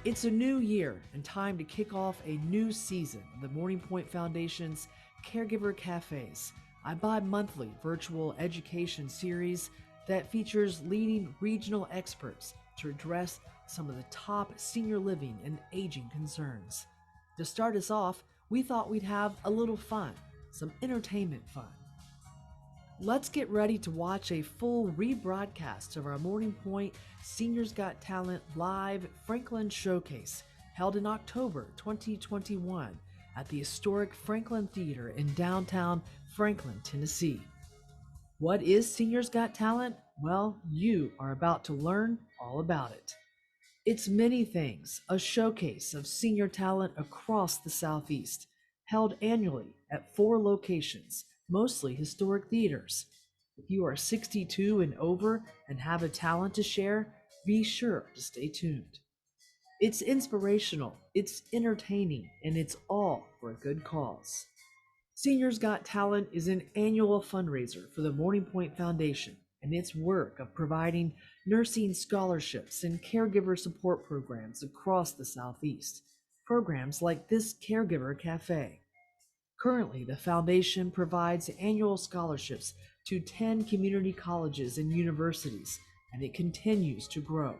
It's a new year and time to kick off a new season of the Morning Pointe Foundation's Caregiver Cafes, a bi-monthly virtual education series that features leading regional experts to address some of the top senior living and aging concerns. To start us off, we thought we'd have a little fun, some entertainment fun. Let's get ready to watch a full rebroadcast of our Morning Pointe Seniors Got Talent Live Franklin Showcase held in October 2021 at the historic Franklin Theater in downtown Franklin, Tennessee. What is Seniors Got Talent? Well, you are about to learn all about it. It's many things, a showcase of senior talent across the Southeast, held annually at 4 locations, mostly historic theaters. If you are 62 and over and have a talent to share, be sure to stay tuned. It's inspirational, it's entertaining, and it's all for a good cause. Seniors Got Talent is an annual fundraiser for the Morning Pointe Foundation and its work of providing nursing scholarships and caregiver support programs across the Southeast. Programs like this Caregiver Cafe. Currently, the foundation provides annual scholarships to 10 community colleges and universities, and it continues to grow.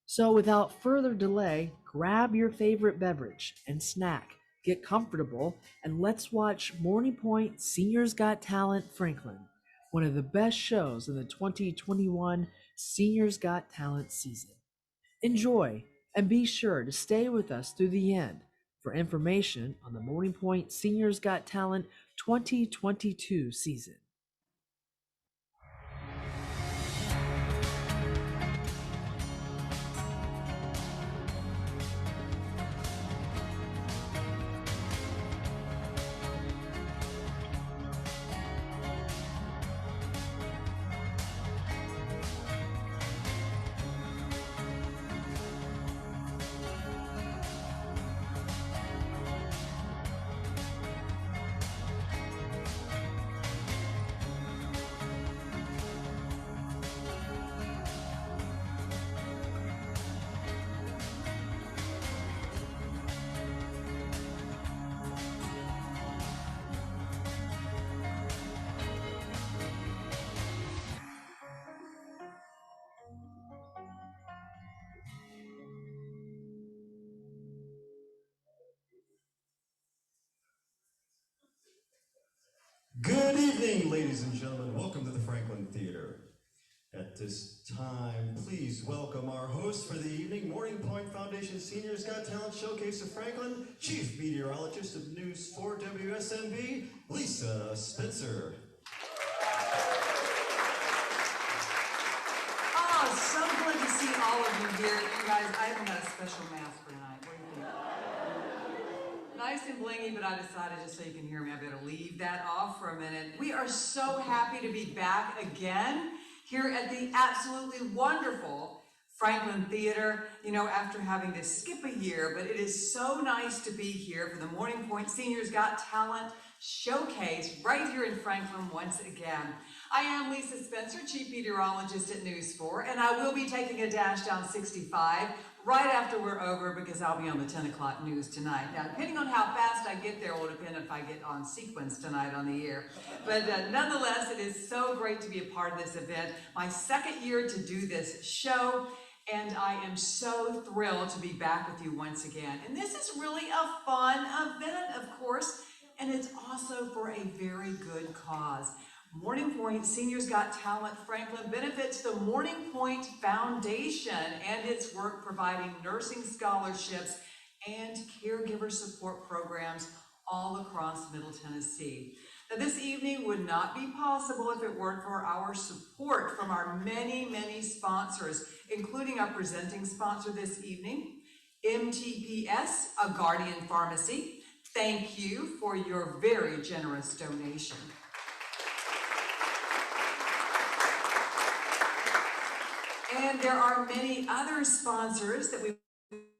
So without further delay, grab your favorite beverage and snack, get comfortable, and let's watch Morning Pointe Seniors Got Talent Franklin, one of the best shows in the 2021 Seniors Got Talent season. Enjoy, and be sure to stay with us through the end for information on the Morning Pointe Seniors Got Talent 2022 season. Good evening, ladies and gentlemen. Welcome to the Franklin Theater. At this time, please welcome our host for the evening, Morning Pointe Foundation Seniors Got Talent Showcase of Franklin, Chief Meteorologist of News 4 WSMB, Lisa Spencer. Oh, so good to see all of you here. You guys, I haven't got a special mask for tonight. What do you think? Nice and blingy, but I decided just so you can hear me, I better leave that off for a minute. We are so happy to be back again here at the absolutely wonderful Franklin Theater, you know, after having to skip a year, but it is so nice to be here for the Morning Pointe Seniors Got Talent Showcase right here in Franklin once again. I am Lisa Spencer, Chief Meteorologist at News 4, and I will be taking a dash down 65 right after we're over because I'll be on the 10 o'clock news tonight. Now, depending on how fast I get there will depend if I get on sequence tonight on the air. But nonetheless, it is so great to be a part of this event. My second year to do this show, and I am so thrilled to be back with you once again. And this is really a fun event, of course, and it's also for a very good cause. Morning Pointe Seniors Got Talent Franklin benefits the Morning Pointe Foundation and its work providing nursing scholarships and caregiver support programs all across Middle Tennessee. Now, this evening would not be possible if it weren't for our support from our many, many sponsors, including our presenting sponsor this evening, MTPS, a Guardian Pharmacy. Thank you for your very generous donation. And there are many other sponsors that we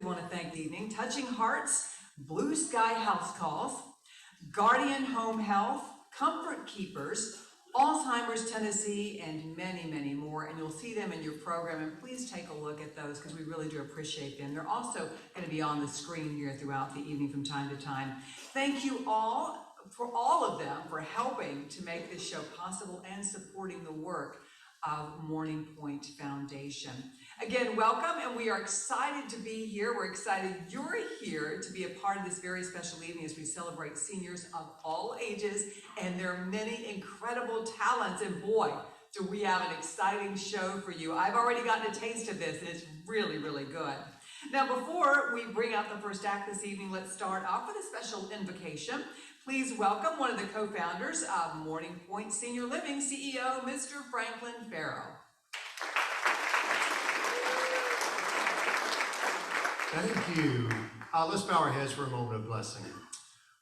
want to thank this evening. Touching Hearts, Blue Sky House Calls, Guardian Home Health, Comfort Keepers, Alzheimer's Tennessee, and many, many more. And you'll see them in your program. And please take a look at those because we really do appreciate them. They're also going to be on the screen here throughout the evening from time to time. Thank you all for all of them for helping to make this show possible and supporting the work of Morning Pointe Foundation. Again, welcome, and we are excited to be here. We're excited you're here to be a part of this very special evening as we celebrate seniors of all ages and their many incredible talents. And boy, do we have an exciting show for you. I've already gotten a taste of this, and it's really, really good. Now, before we bring out the first act this evening, let's start off with a special invocation. Please welcome one of the co-founders of Morning Pointe Senior Living, CEO, Mr. Franklin Farrow. Thank you. Let's bow our heads for a moment of blessing.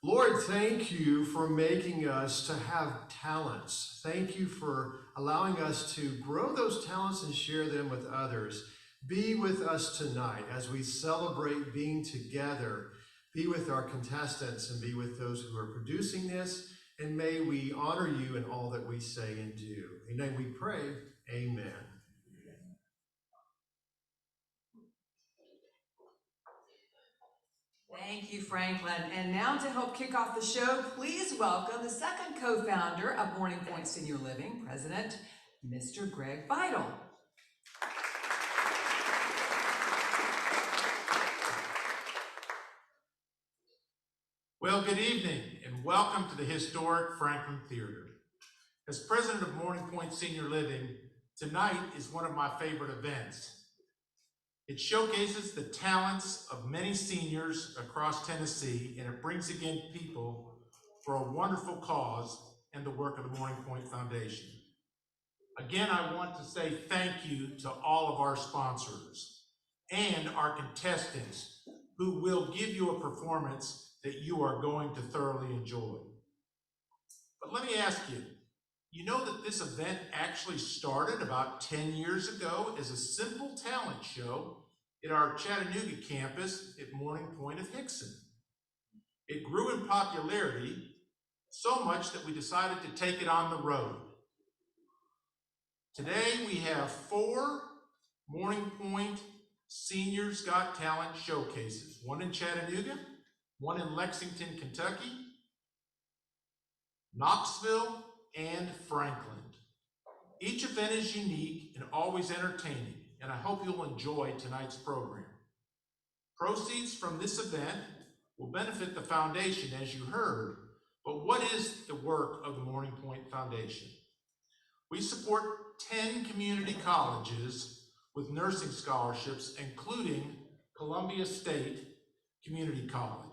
Lord, thank you for making us to have talents. Thank you for allowing us to grow those talents and share them with others. Be with us tonight as we celebrate being together. Be with our contestants and be with those who are producing this. And may we honor you in all that we say and do. In your name we pray, amen. Thank you, Franklin. And now to help kick off the show, please welcome the second co-founder of Morning Pointe Senior Living, President, Mr. Greg Beitel. Well, good evening and welcome to the historic Franklin Theater. As president of Morning Pointe Senior Living, tonight is one of my favorite events. It showcases the talents of many seniors across Tennessee, and it brings again people for a wonderful cause and the work of the Morning Pointe Foundation. Again, I want to say thank you to all of our sponsors and our contestants who will give you a performance that you are going to thoroughly enjoy. But let me ask you, you know that this event actually started about 10 years ago as a simple talent show at our Chattanooga campus at Morning Pointe of Hickson. It grew in popularity so much that we decided to take it on the road. Today we have 4 Morning Pointe Seniors Got Talent showcases, one in Chattanooga, one in Lexington, Kentucky, Knoxville, and Franklin. Each event is unique and always entertaining, and I hope you'll enjoy tonight's program. Proceeds from this event will benefit the foundation, as you heard, but what is the work of the Morning Pointe Foundation? We support 10 community colleges with nursing scholarships, including Columbia State Community College.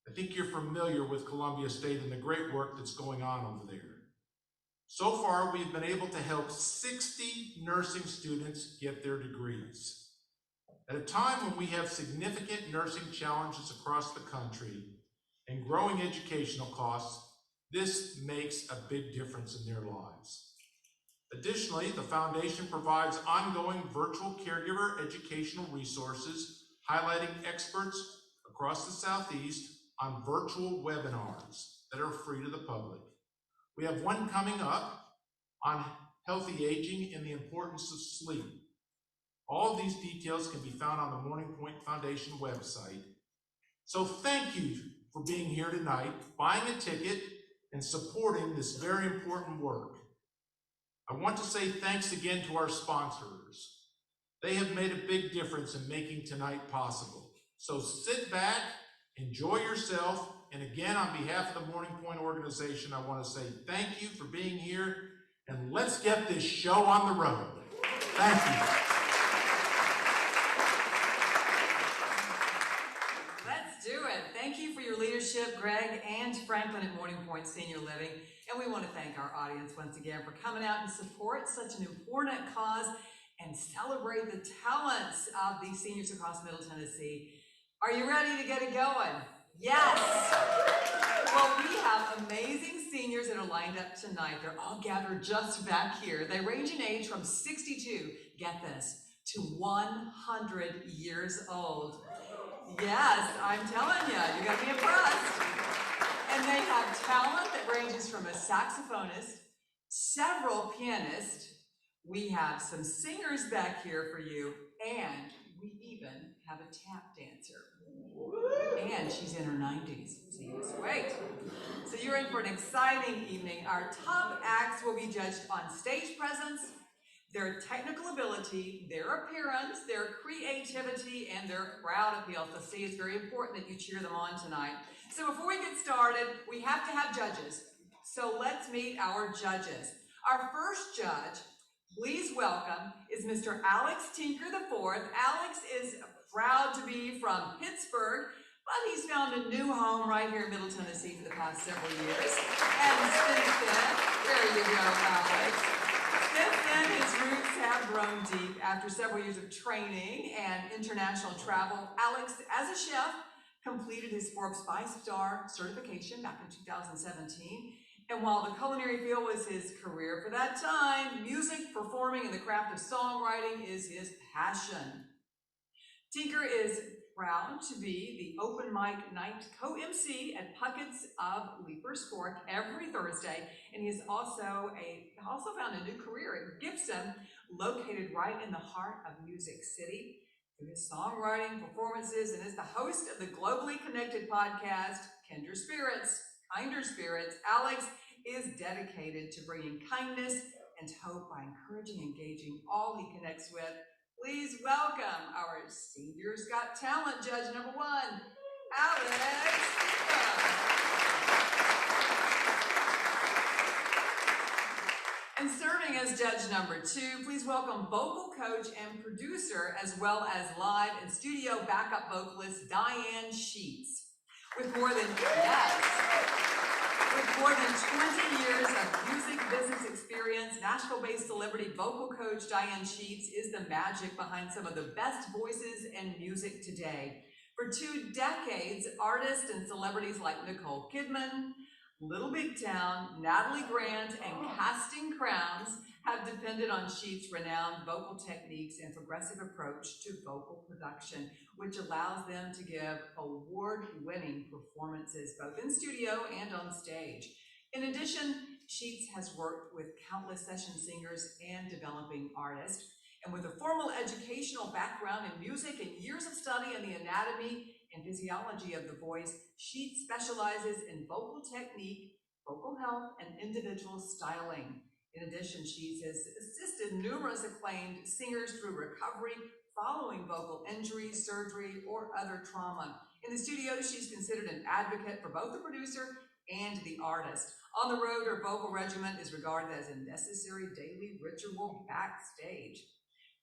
I think you're familiar with Columbia State and the great work that's going on over there. So far, we've been able to help 60 nursing students get their degrees. At a time when we have significant nursing challenges across the country and growing educational costs, this makes a big difference in their lives. Additionally, the foundation provides ongoing virtual caregiver educational resources highlighting experts across the Southeast on virtual webinars that are free to the public. We have one coming up on healthy aging and the importance of sleep. All of these details can be found on the Morning Pointe Foundation website. So thank you for being here tonight, buying a ticket, and supporting this very important work. I want to say thanks again to our sponsors. They have made a big difference in making tonight possible. So sit back, enjoy yourself, and again, on behalf of the Morning Pointe organization, I want to say thank you for being here, and let's get this show on the road. Thank you. Let's do it. Thank you for your leadership, Greg and Franklin at Morning Pointe Senior Living. And we want to thank our audience once again for coming out and support such an important cause and celebrate the talents of these seniors across Middle Tennessee. Are you ready to get it going? Yes! Well, we have amazing seniors that are lined up tonight. They're all gathered just back here. They range in age from 62, get this, to 100 years old. Yes, I'm telling you, you're going to be impressed. And they have talent that ranges from a saxophonist several pianists, we have some singers back here for you, and we even have a tap dancer. And she's in her 90s, so you just wait. So you're in for an exciting evening. Our top acts will be judged on stage presence, their technical ability, their appearance, their creativity, and their crowd appeal. So see, it's very important that you cheer them on tonight. So before we get started, we have to have judges. So let's meet our judges. Our first judge, please welcome, is Mr. Alex Tinker IV. Alex is proud to be from Pittsburgh, but he's found a new home right here in Middle Tennessee for the past several years. And since then, there you go, Alex. Since then, his roots have grown deep. After several years of training and international travel, Alex, as a chef, completed his Forbes 5-star certification back in 2017. And while the culinary field was his career for that time, music, performing, and the craft of songwriting is his passion. Tinker is proud to be the open mic night co-MC at Puckett's of Leaper's Fork every Thursday, and he has also found a new career at Gibson, located right in the heart of Music City. Through his songwriting, performances, and is the host of the globally connected podcast, Kinder Spirits, Kinder Spirits, Alex is dedicated to bringing kindness and hope by encouraging and engaging all he connects with. Please welcome our Seniors Got Talent judge number 1, Alex. And serving as judge number 2, please welcome vocal coach and producer, as well as live and studio backup vocalist Diane Sheets. With more than 20 years of music business experience, Nashville-based celebrity vocal coach Diane Sheets is the magic behind some of the best voices in music today. For 2 decades, artists and celebrities like Nicole Kidman, Little Big Town, Natalie Grant, and Casting Crowns have depended on Sheets' renowned vocal techniques and progressive approach to vocal production, which allows them to give award-winning performances both in studio and on stage. In addition, Sheets has worked with countless session singers and developing artists. And with a formal educational background in music and years of study in the anatomy and physiology of the voice, Sheets specializes in vocal technique, vocal health, and individual styling. In addition, Sheets has assisted numerous acclaimed singers through recovery following vocal injuries, surgery, or other trauma. In the studio, she's considered an advocate for both the producer and the artist. On the road, her vocal regimen is regarded as a necessary daily ritual backstage.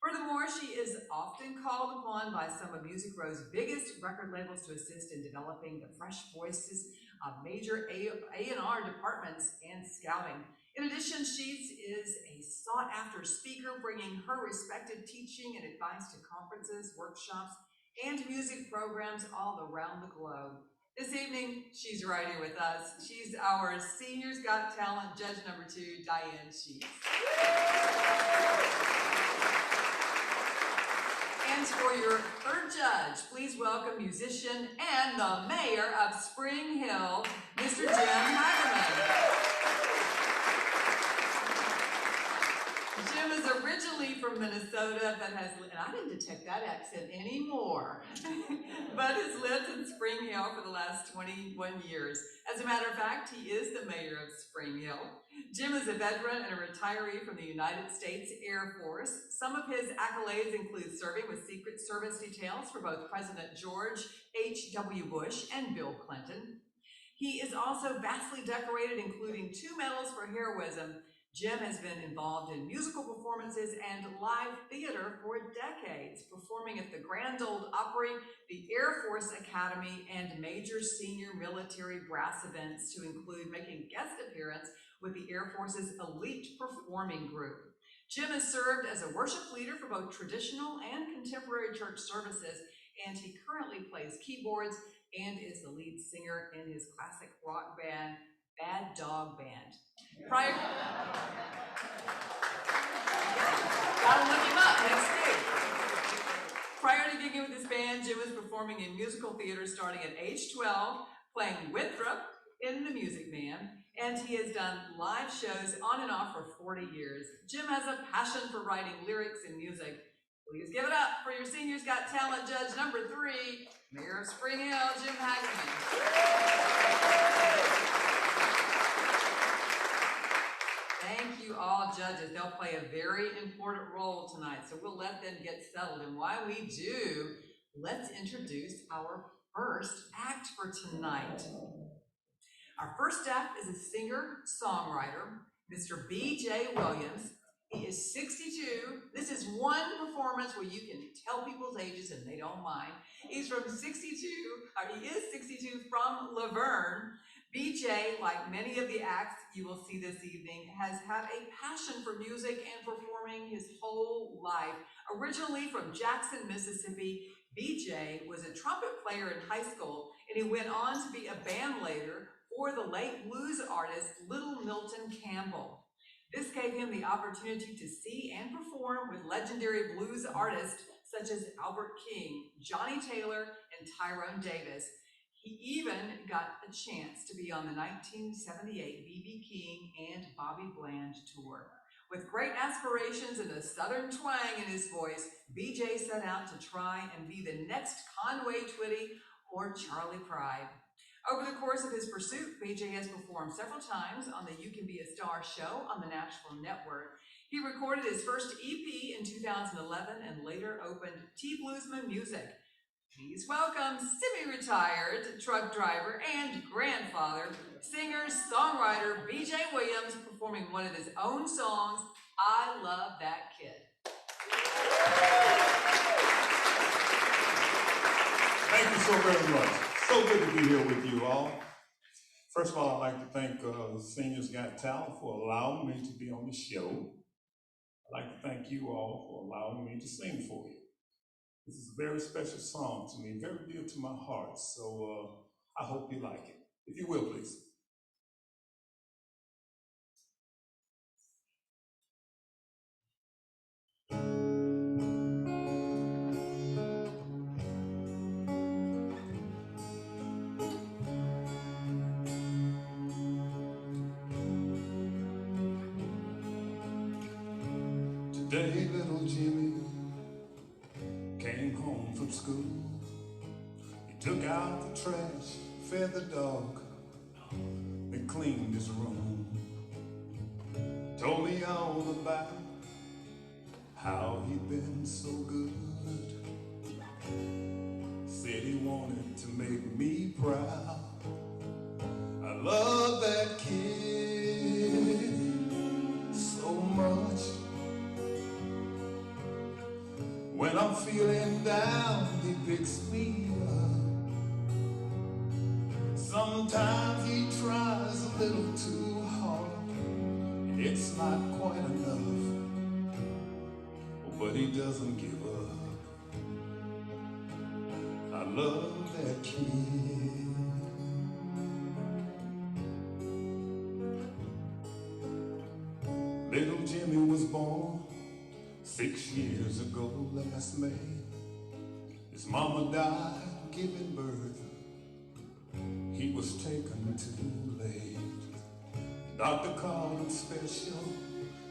Furthermore, she is often called upon by some of Music Row's biggest record labels to assist in developing the fresh voices of major A&R departments and scouting. In addition, Sheets is a sought-after speaker, bringing her respected teaching and advice to conferences, workshops, and music programs all around the globe. This evening, she's right here with us. She's our Seniors Got Talent judge number 2, Diane Sheets. And for your third judge, please welcome musician and the mayor of Spring Hill, Mr. Jim Hagerman. Jim is originally from Minnesota, but and I didn't detect that accent anymore, but has lived in Spring Hill for the last 21 years. As a matter of fact, he is the mayor of Spring Hill. Jim is a veteran and a retiree from the United States Air Force. Some of his accolades include serving with Secret Service details for both President George H.W. Bush and Bill Clinton. He is also vastly decorated, including 2 medals for heroism. Jim has been involved in musical performances and live theater for decades, performing at the Grand Ole Opry, the Air Force Academy, and major senior military brass events, to include making guest appearance with the Air Force's elite performing group. Jim has served as a worship leader for both traditional and contemporary church services, and he currently plays keyboards and is the lead singer in his classic rock band, Bad Dog Band. Gotta look him up next week. Prior to gigging with his band, Jim was performing in musical theater starting at age 12, playing Winthrop in the Music Man, and he has done live shows on and off for 40 years. Jim has a passion for writing lyrics and music. Please give it up for your Seniors Got Talent judge number 3, Mayor of Spring Hill, Jim Hageman. Thank you all judges. They'll play a very important role tonight, so we'll let them get settled. And while we do, let's introduce our first act for tonight. Our first act is a singer-songwriter, Mr. B.J. Williams. He is 62. This is one performance where you can tell people's ages and they don't mind. He's from 62, or he is 62 from Laverne. BJ, like many of the acts you will see this evening, has had a passion for music and performing his whole life. Originally from Jackson, Mississippi, BJ was a trumpet player in high school, and he went on to be a band leader for the late blues artist Little Milton Campbell. This gave him the opportunity to see and perform with legendary blues artists such as Albert King, Johnny Taylor, and Tyrone Davis. He even got a chance to be on the 1978 B.B. King and Bobby Bland tour. With great aspirations and a southern twang in his voice, BJ set out to try and be the next Conway Twitty or Charlie Pride. Over the course of his pursuit, BJ has performed several times on the You Can Be a Star show on the Nashville Network. He recorded his first EP in 2011 and later opened T Bluesman Music. Please welcome semi-retired truck driver and grandfather, singer-songwriter B.J. Williams, performing one of his own songs, I Love That Kid. Thank you so very much. So good to be here with you all. First of all, I'd like to thank Seniors Got Talent for allowing me to be on the show. I'd like to thank you all for allowing me to sing for you. This is a very special song to me, very dear to my heart, so I hope you like it. If you will, please. Today, little Jimmy came home from school. He took out the trash, fed the dog, then cleaned his room. Told me all about how he'd been so good. Said he wanted to make me proud. I love that kid so much. When I'm feeling down, he picks me up. Sometimes he tries a little too hard. It's not quite enough, but he doesn't give up. I love that kid. Little Jimmy was born 6 years ago last May. His mama died giving birth. He was taken too late. Doctor called him special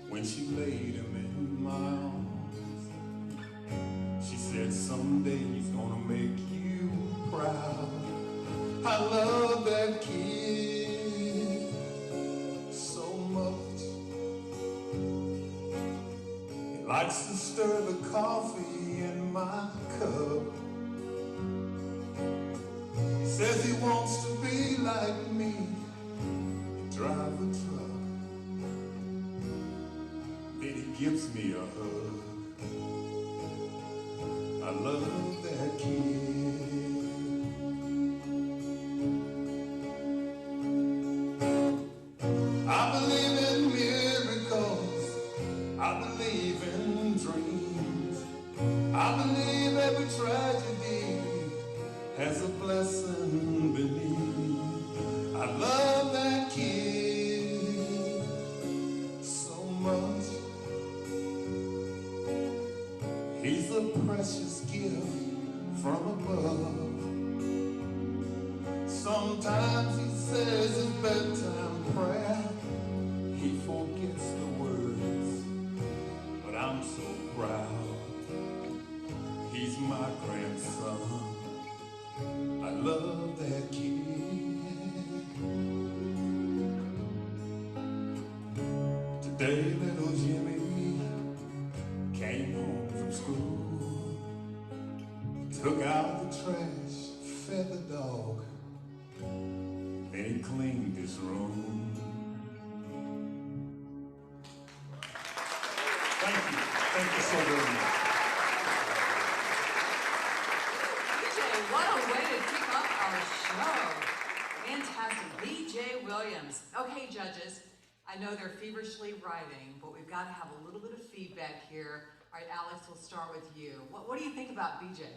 when she laid him in my arms. She said someday he's gonna make you proud. I love that kid so much. He likes to stir the coffee in my cup. Says he wants to be like me, drive a truck. Then he gives me a hug. I love that kid. I believe in miracles. I believe in dreams. I believe every tragedy has a blessing beneath. I love that kid so much. He's a precious gift from above. So Sometimes he says his bedtime prayer. He forgets the words, but I'm so proud. He's my grandson. I love that kid. Today little Jimmy came home from school, took out the trash, fed the dog, then he cleaned his room. Thank you so very much. BJ, what a way to kick off our show. Fantastic. BJ Williams. Okay, judges, I know they're feverishly writing, but we've got to have a little bit of feedback here. All right, Alex, we'll start with you. What do you think about BJ?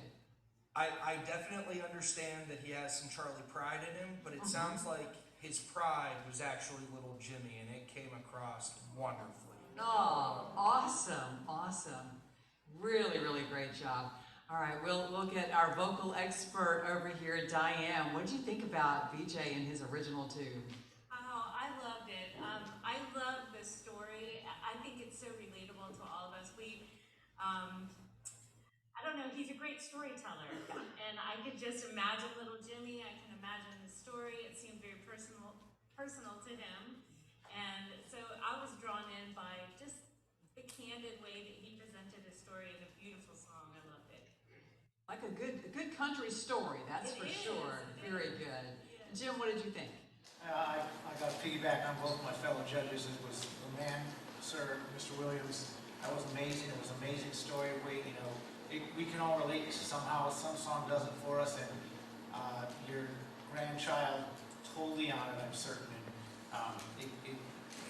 I definitely understand that he has some Charlie pride in him, but it sounds like his pride was actually little Jimmy, and it came across wonderfully. Oh, awesome, awesome. Really, really great job. All right, we'll get our vocal expert over here, Diane. What did you think about BJ and his original tune? Oh, I loved it. I love the story. I think it's so relatable to all of us. I don't know, he's a great storyteller. And I could just imagine little Jimmy. I can imagine the story. It seemed very personal to him. And so I was drawn in by just the candid way that he presented his story in a beautiful song. I loved it. Like a good country story, that's for sure. Very good. Jim, what did you think? I got to piggyback on both my fellow judges. It was the man, sir, Mr. Williams. That was amazing. It was an amazing story. We can all relate somehow. Some song does it for us, and your grandchild totally on it, I'm certain. And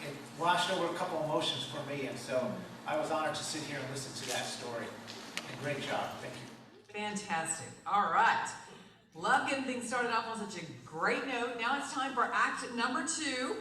it washed over a couple emotions for me, and so I was honored to sit here and listen to that story. And great job. Thank you. Fantastic. All right. Love getting things started off on such a great note. Now it's time for act number 2,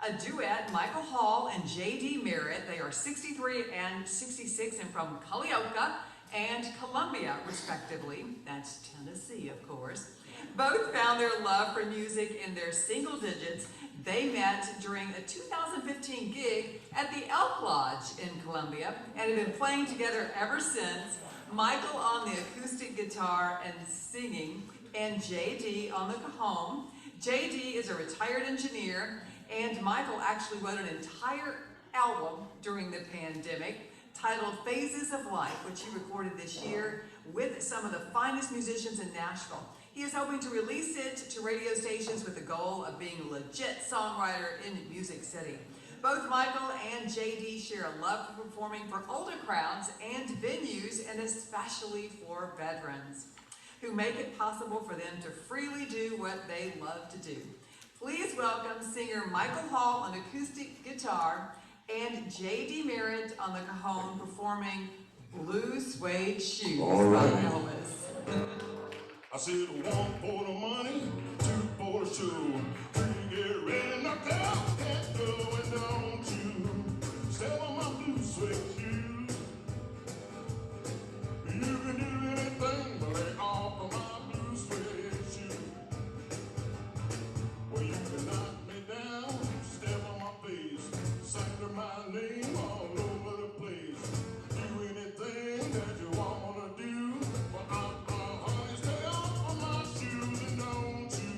a duet, Michael Hall and J.D. Merritt. They are 63 and 66 and from Culleoka and Columbia, respectively. That's Tennessee, of course. Both found their love for music in their single digits. They met during a 2015 gig at the Elk Lodge in Columbia and have been playing together ever since. Michael on the acoustic guitar and singing, and JD on the cajon. JD is a retired engineer, and Michael actually wrote an entire album during the pandemic titled Phases of Life, which he recorded this year with some of the finest musicians in Nashville. He is hoping to release it to radio stations with the goal of being a legit songwriter in Music City. Both Michael and JD share a love for performing for older crowds and venues, and especially for veterans, who make it possible for them to freely do what they love to do. Please welcome singer Michael Hall on acoustic guitar and J.D. Merritt on the cajon performing Blue Suede Shoes by Elvis. I said 1 for the money, 2 for the show, 3 get ready, knock out, can't go and don't you step on my blue suede shoes. You can do anything but lay off of my blue suede shoes. Well, you can knock me down, step on my face, slander my name all over the place. Do anything that you wanna do, but honey, stay off of my shoes and don't you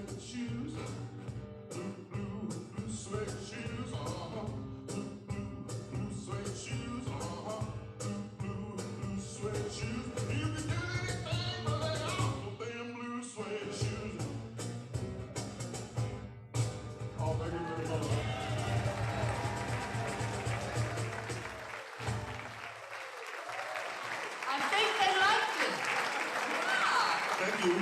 suede shoes. Blue suede shoes. Blue suede shoes. Blue suede shoes. You can do anything but lay off them blue suede shoes. Oh, thank you very much. I think they liked it. Yeah. Thank you.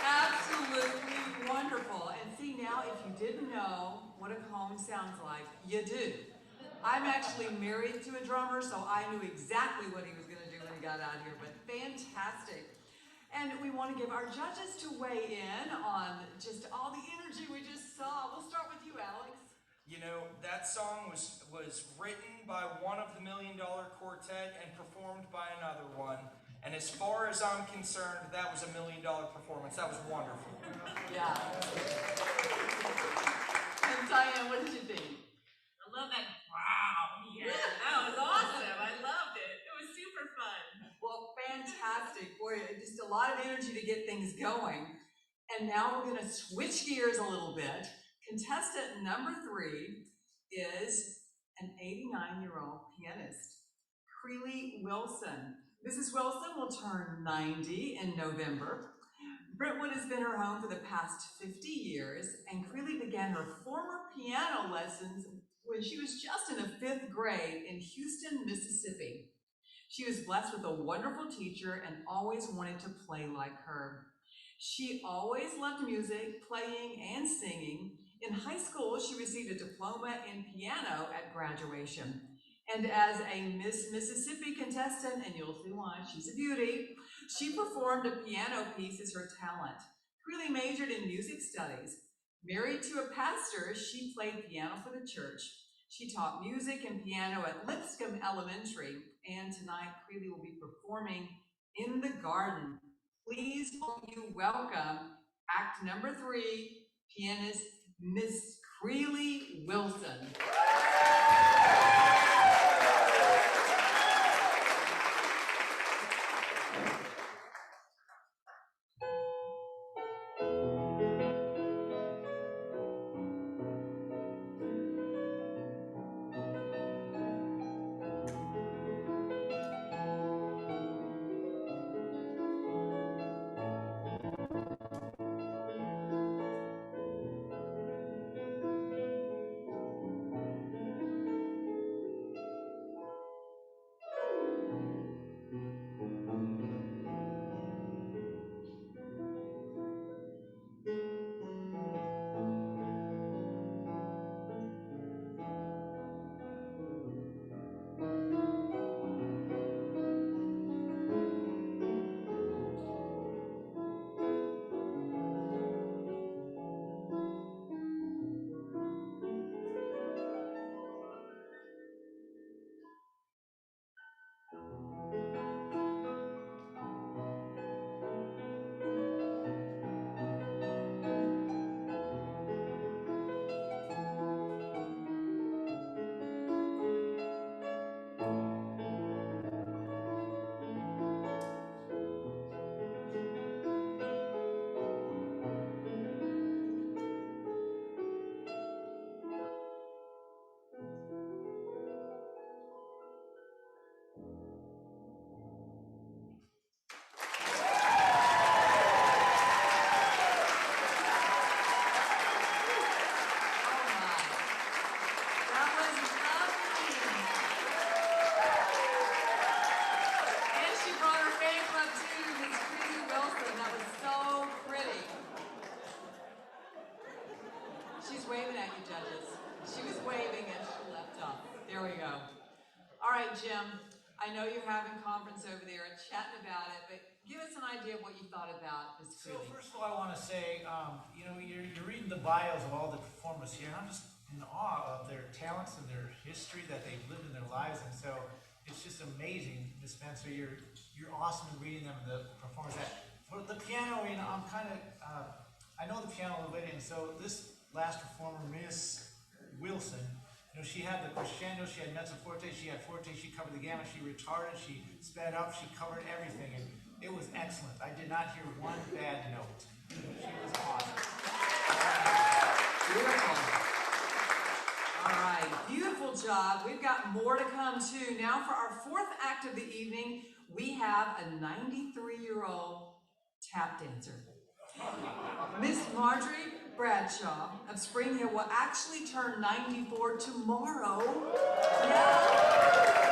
Absolutely wonderful. And see, now if you didn't know what a Cajon sounds like, you do. I'm actually married to a drummer, so I knew exactly what he was going to do when he got out here, but fantastic. And we want to give our judges to weigh in on just all the energy we just saw. We'll start with you, Alex. You know, that song was written by one of the $1 Million Quartet and performed by another one. And as far as I'm concerned, that was $1 million performance. That was wonderful. Yeah. And Diane, what did you think? I love that. Wow. Yeah, that was awesome. I loved it. It was super fun. Well, fantastic. Boy, just a lot of energy to get things going. And now we're going to switch gears a little bit. Contestant number 3 is an 89-year-old pianist, Creeley Wilson. Mrs. Wilson will turn 90 in November. Brentwood has been her home for the past 50 years, and Creeley began her former piano lessons when she was just in the 5th grade in Houston, Mississippi. She was blessed with a wonderful teacher and always wanted to play like her. She always loved music, playing, and singing. In high school, she received a diploma in piano at graduation. And as a Miss Mississippi contestant, and you'll see why, she's a beauty, she performed a piano piece as her talent. Creeley majored in music studies. Married to a pastor, she played piano for the church. She taught music and piano at Lipscomb Elementary, and tonight Creeley will be performing In the Garden. Please won't you welcome act number 3, pianist Miss Creeley Wilson. Jim, I know you're having conference over there and chatting about it, but give us an idea of what you thought about this So Creeley. first of all, I want to say, you're reading the bios of all the performers here, and I'm just in awe of their talents and their history that they've lived in their lives, and so it's just amazing, Miss Spencer. You're awesome in reading them and the performers. For the piano, I'm kind of I know the piano a little bit, and so this last performer, Miss Wilson. She had the crescendo, she had mezzo forte, she had forte, she covered the gamut, she retarded, she sped up, she covered everything, and it was excellent. I did not hear one bad note. She was awesome. Beautiful. All right, beautiful job. We've got more to come too. Now for our fourth act of the evening, we have a 93-year-old tap dancer. Miss Marjorie Bradshaw of Spring Hill will actually turn 94 tomorrow. Yeah.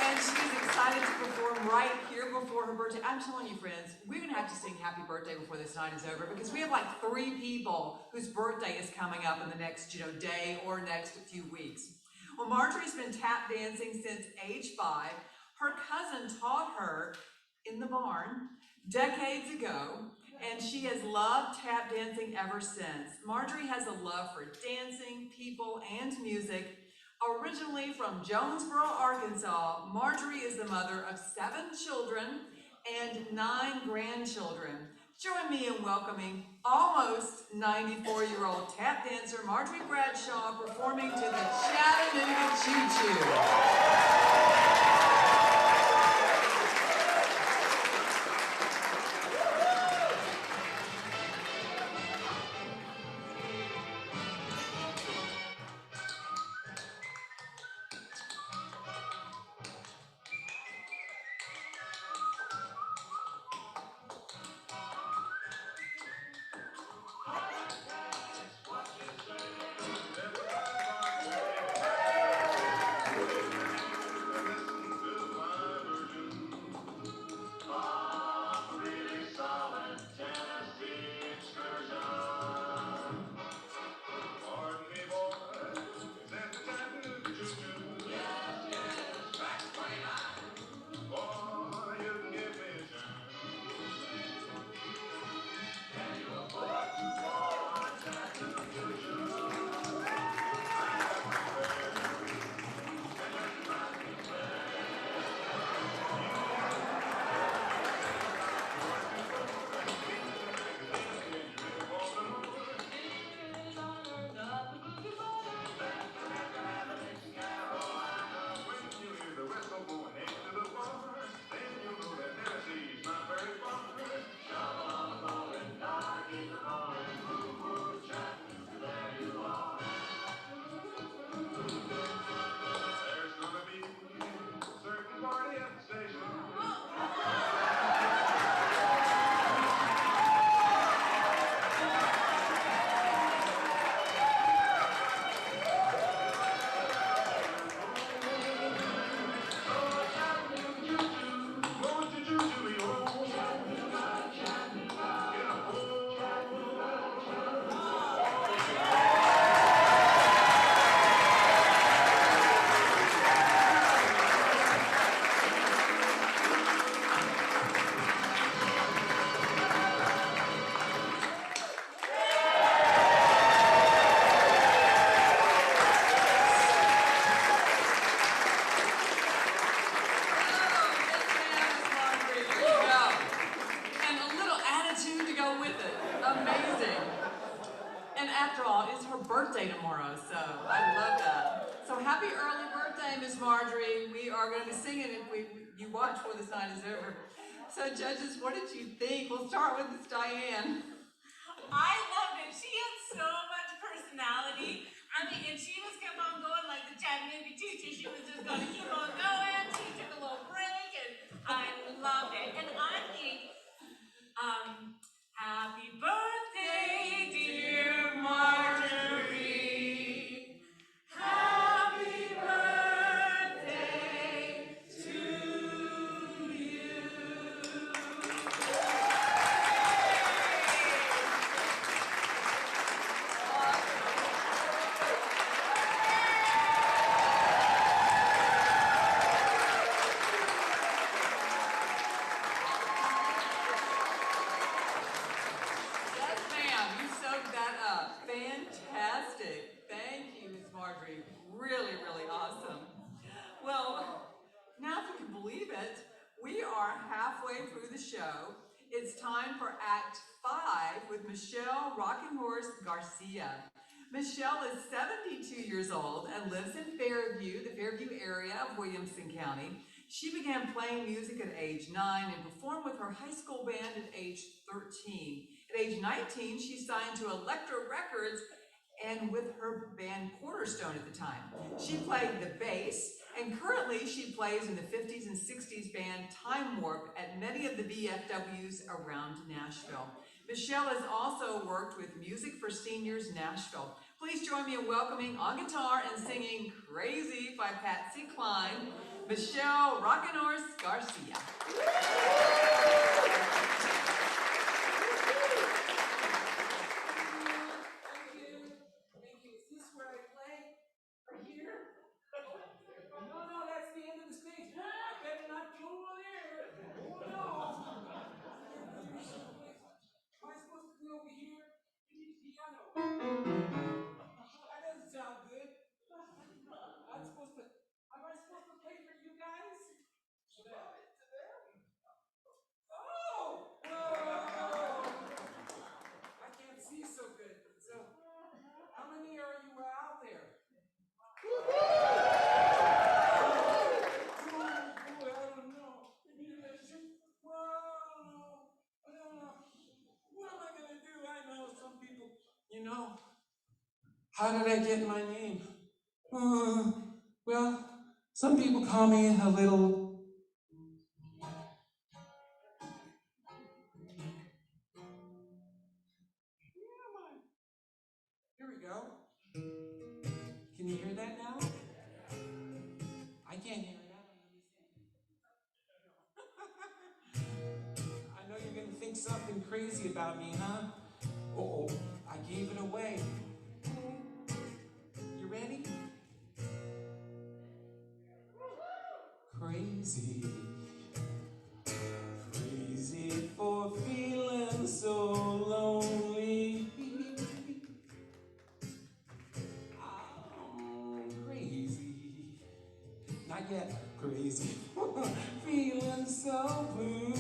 And she's excited to perform right here before her birthday. I'm telling you, friends, we're gonna have to sing happy birthday before this night is over because we have like 3 people whose birthday is coming up in the next, day or next few weeks. Well, Marjorie's been tap dancing since age 5. Her cousin taught her in the barn decades ago, and she has loved tap dancing ever since. Marjorie has a love for dancing, people, and music. Originally from Jonesboro, Arkansas, Marjorie is the mother of 7 children and 9 grandchildren. Join me in welcoming almost 94-year-old tap dancer Marjorie Bradshaw performing to the Chattanooga Choo Choo. Tomorrow, so I love that. So happy early birthday, Miss Marjorie. We are going to be singing if you watch before this night is over. So judges, what did you think? We'll start with Miss Diane. I loved it. She had so much personality. And she just kept on going like the Chattanooga teacher. She was just going to keep on going. She took a little break, and I loved it. And I think, happy birthday, dear Marjorie. Happy birthday to you. Yes, ma'am, you soaked that up. Fantastic. Thank you, Miss Marjorie. Really, really awesome. Well, now if you can believe it, we are halfway through the show. It's time for Act 5 with Michelle Rockinghorse Garcia. Michelle is 72 years old and lives in Fairview, the Fairview area of Williamson County. She began playing music at age 9 and performed with her high school band at age 13. At age 19, she signed to Elektra Records and with her band Cornerstone at the time. She played the bass, and currently she plays in the 50s and 60s band Time Warp at many of the VFWs around Nashville. Michelle has also worked with Music for Seniors Nashville. Please join me in welcoming on guitar and singing Crazy by Patsy Cline, Michelle Rockinghorse Garcia. How did I get my name? Well, some people call me a little... Here we go. Can you hear that now? I can't hear it. I know you're gonna think something crazy about me, huh? Oh, I gave it away. You ready? Crazy. Crazy for feeling so lonely. I'm crazy. Not yet. Crazy for feeling so blue.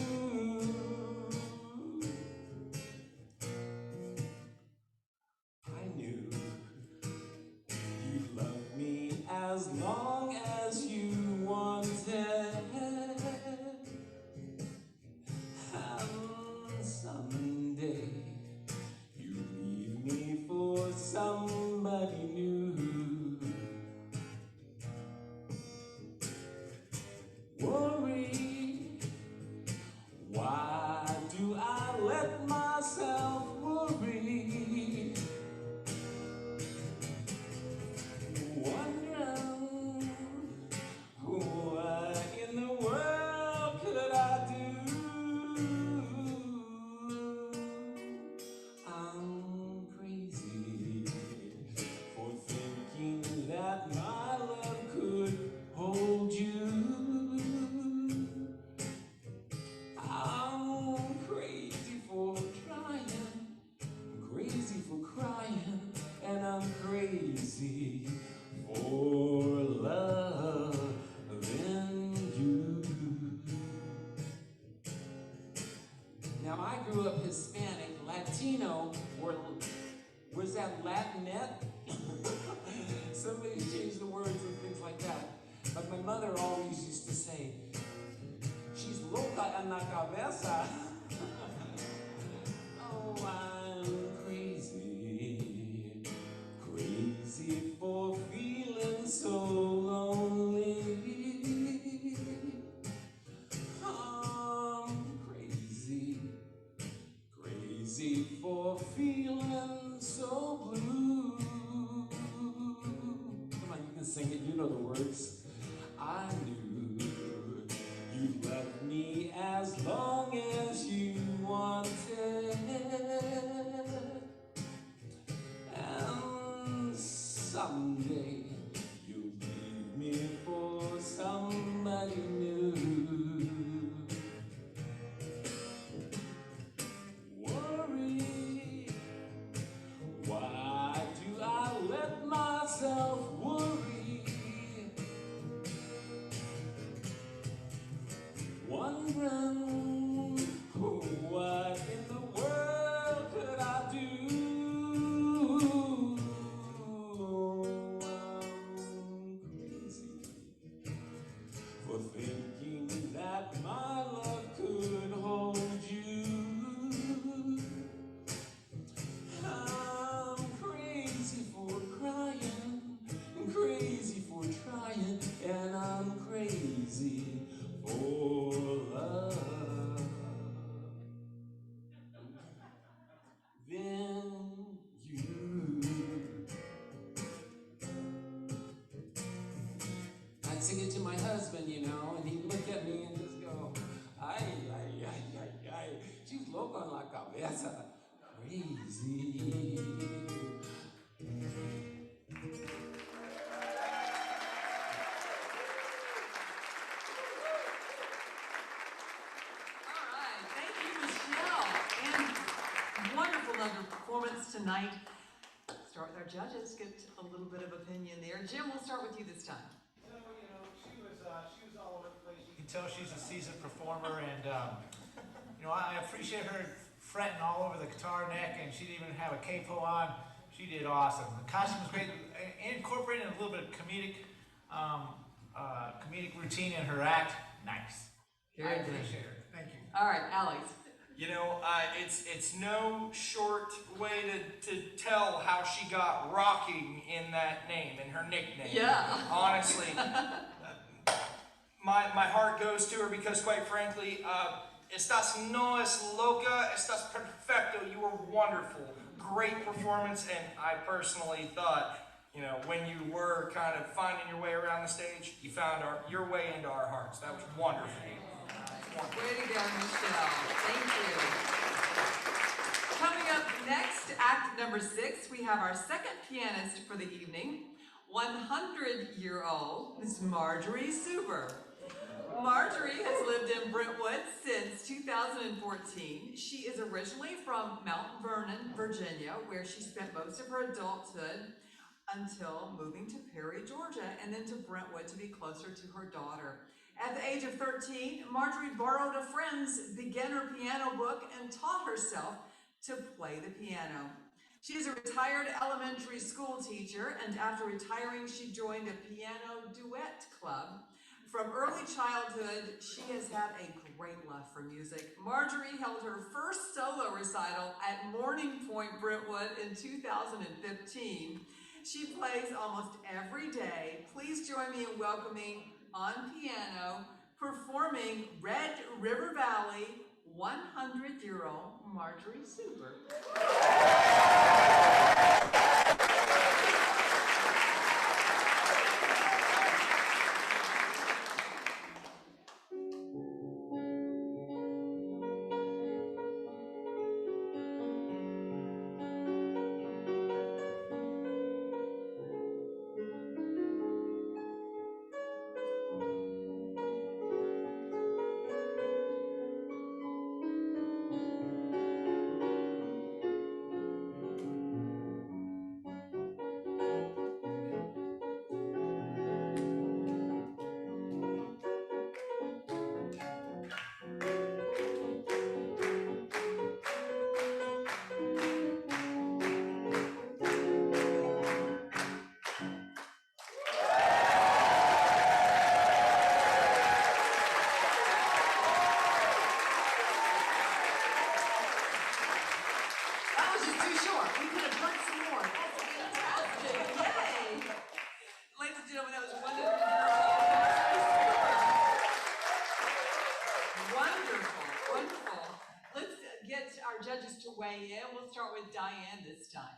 I knew you'd love me as long as you wanted. And someday you leave me for somebody new. Worry, why do I let myself worry? Wondering, what in the world could I do? I'm crazy for thinking that my love could hold you. I'm crazy for trying, crazy for crying, and I'm crazy for loving you. Now I grew up Hispanic, Latino, or was that Latinette? Somebody changed the words and things like that. But my mother always used to say, she's loca en la cabeza. Oh, I'm crazy, crazy for feeling so lonely. I'm crazy, crazy for feeling so blue. Come on, you can sing it, you know the words. I knew you'd love me as long as you wanted. And someday you'll leave me for somebody new. Worry, why do I let myself worry? That's crazy. Another performance tonight. Start with our judges, get a little bit of opinion there. Jim, we'll start with you this time. So, she was all over the place. You can tell she's a seasoned performer, and I appreciate her fretting all over the guitar neck, and she didn't even have a capo on. She did awesome. The costume was great, incorporating a little bit of comedic routine in her act. Nice. I appreciate her. Thank you. All right, Alex. It's no short way to tell how she got rocking in that name, in her nickname. Yeah. Honestly, my heart goes to her because, quite frankly, estás no es loca, estás perfecto. You were wonderful. Great performance, and I personally thought, when you were kind of finding your way around the stage, you found your way into our hearts. That was wonderful. Way to go, Michelle. Thank you. Coming up next, act number 6, we have our second pianist for the evening, 100-year-old Miss Marjorie Suber. Marjorie has lived in Brentwood since 2014. She is originally from Mount Vernon, Virginia, where she spent most of her adulthood until moving to Perry, Georgia, and then to Brentwood to be closer to her daughter. At the age of 13, Marjorie borrowed a friend's beginner piano book and taught herself to play the piano. She is a retired elementary school teacher, and after retiring, she joined a piano duet club. From early childhood, she has had a great love for music. Marjorie held her first solo recital at Morning Pointe, Brentwood in 2015. She plays almost every day. Please join me in welcoming on piano, performing Red River Valley, 100-year-old Marjorie Suber. Weigh in. We'll start with Diane this time.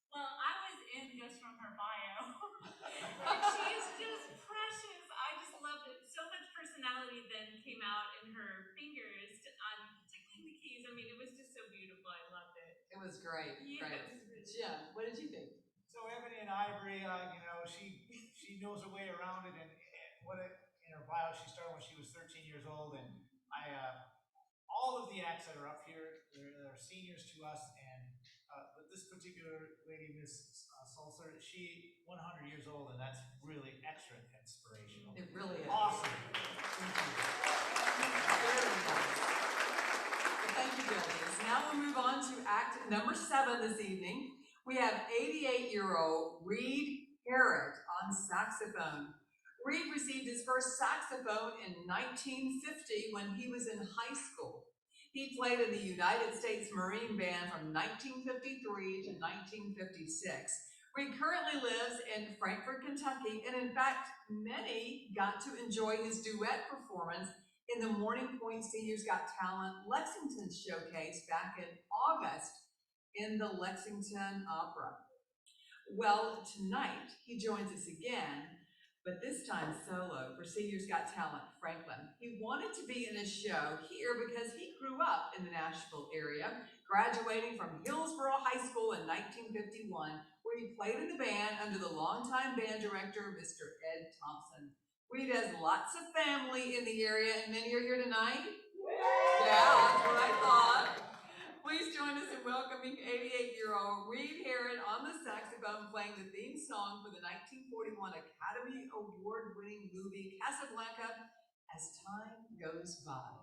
Well, I was in just from her bio. And she's just precious. I just loved it. So much personality then came out in her fingers on tickling the keys. I mean, it was just so beautiful. I loved it. It was great. Yeah, great. It was really Jim, what did you think? So Ebony and Ivory, she knows her way around it, and in her bio, she started when she was 13 years old, and all of the acts that are up here, they're seniors to us, and but this particular lady, Miss Salser, she 100 years old, and that's really extra inspirational. It really is. Awesome. Thank you. Very nice. Well, thank you, judges. Now we'll move on to act number 7 this evening. We have 88-year-old Herrera on saxophone. Reed received his first saxophone in 1950 when he was in high school. He played in the United States Marine Band from 1953 to 1956. Reed currently lives in Frankfort, Kentucky, and in fact, many got to enjoy his duet performance in the Morning Pointe Seniors Got Talent Lexington showcase back in August in the Lexington Opera. Well, tonight he joins us again, but this time solo for Seniors Got Talent Franklin. He wanted to be in a show here because he grew up in the Nashville area, graduating from Hillsborough High School in 1951, where he played in the band under the longtime band director, Mr. Ed Thompson. Reed has lots of family in the area, and many are here tonight. Yeah, that's what I thought. Please join us in welcoming 88-year-old Reed Herrera on the saxophone, playing the theme song for the 1941 Academy Award-winning movie Casablanca, As Time Goes By.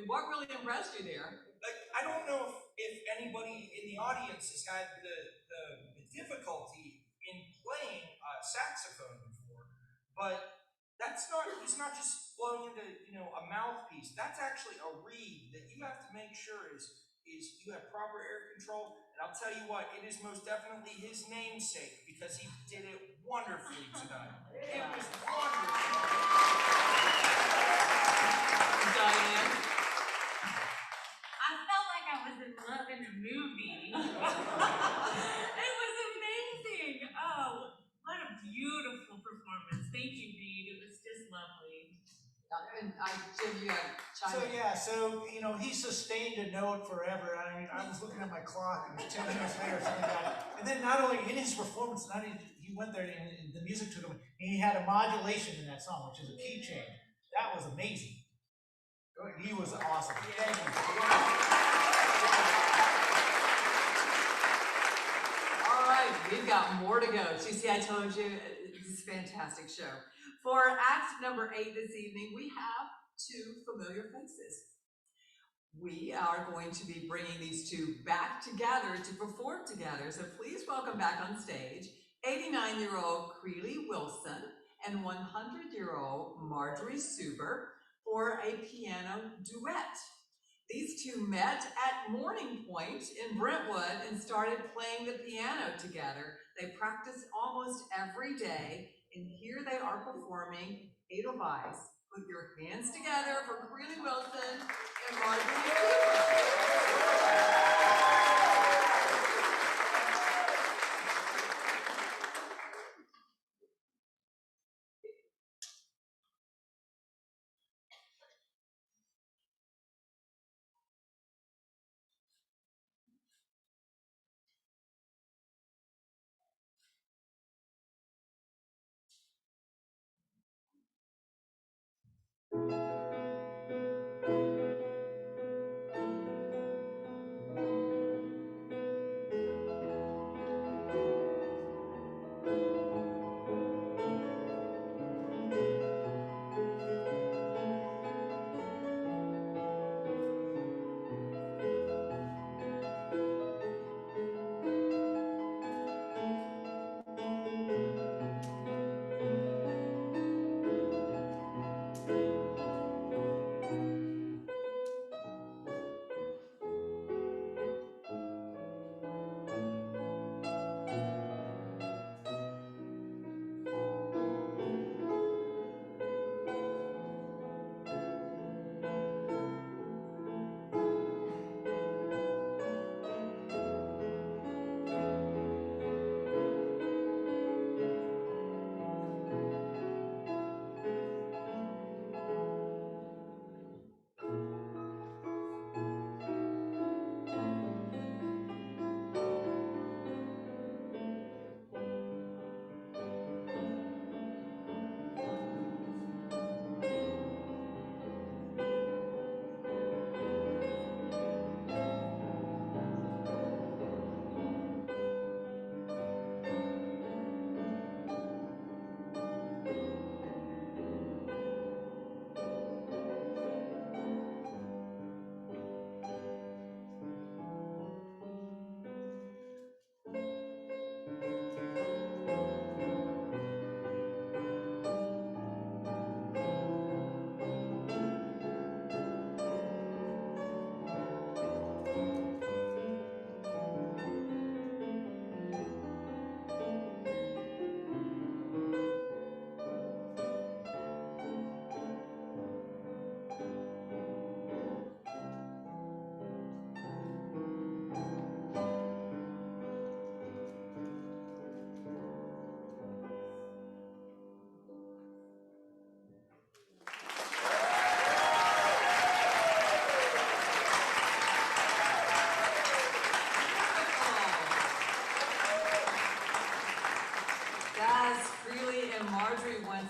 What really impressed you there? I don't know if anybody in the audience has had the difficulty in playing saxophone before, but he's not just blowing into a mouthpiece. That's actually a reed that you have to make sure is you have proper air control. And I'll tell you what, it is most definitely his namesake because he did it wonderfully tonight. It was wonderful. Diane? I felt like I was in love in a movie. It was And Jim, you got chime So in. yeah, so you know, he sustained a note forever. I mean, I was looking at my clock, and it was 10 minutes later, something like that. And then not only in his performance, not only he went there, and the music took him. And he had a modulation in that song, which is a key change. That was amazing. He was awesome. Thank you. All right, we've got more to go. So you see, I told you, this is a fantastic show. For act number 8 this evening, we have 2 familiar faces. We are going to be bringing these 2 back together to perform together. So please welcome back on stage 89-year-old Creeley Wilson and 100-year-old Marjorie Suber for a piano duet. These 2 met at Morning Pointe in Brentwood and started playing the piano together. They practice almost every day, and here they are performing Edelweiss. Put your hands together for Creeley Wilson and Marjorie Suber.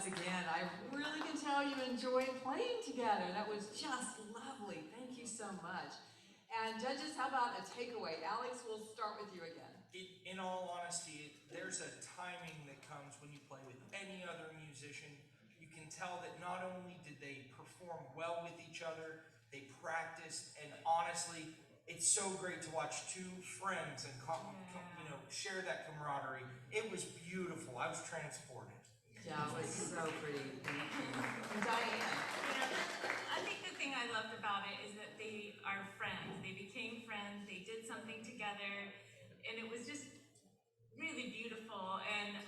Again, I really can tell you enjoyed playing together. That was just lovely. Thank you so much. And judges, how about a takeaway? Alex, we'll start with you again. In all honesty, there's a timing that comes when you play with any other musician. You can tell that not only did they perform well with each other, they practiced, and honestly, it's so great to watch 2 friends and share that camaraderie. It was beautiful. I was transported. Yeah, it was so pretty. Thank you. And Diane. I think the thing I loved about it is that they are friends. They became friends. They did something together, and it was just really beautiful. And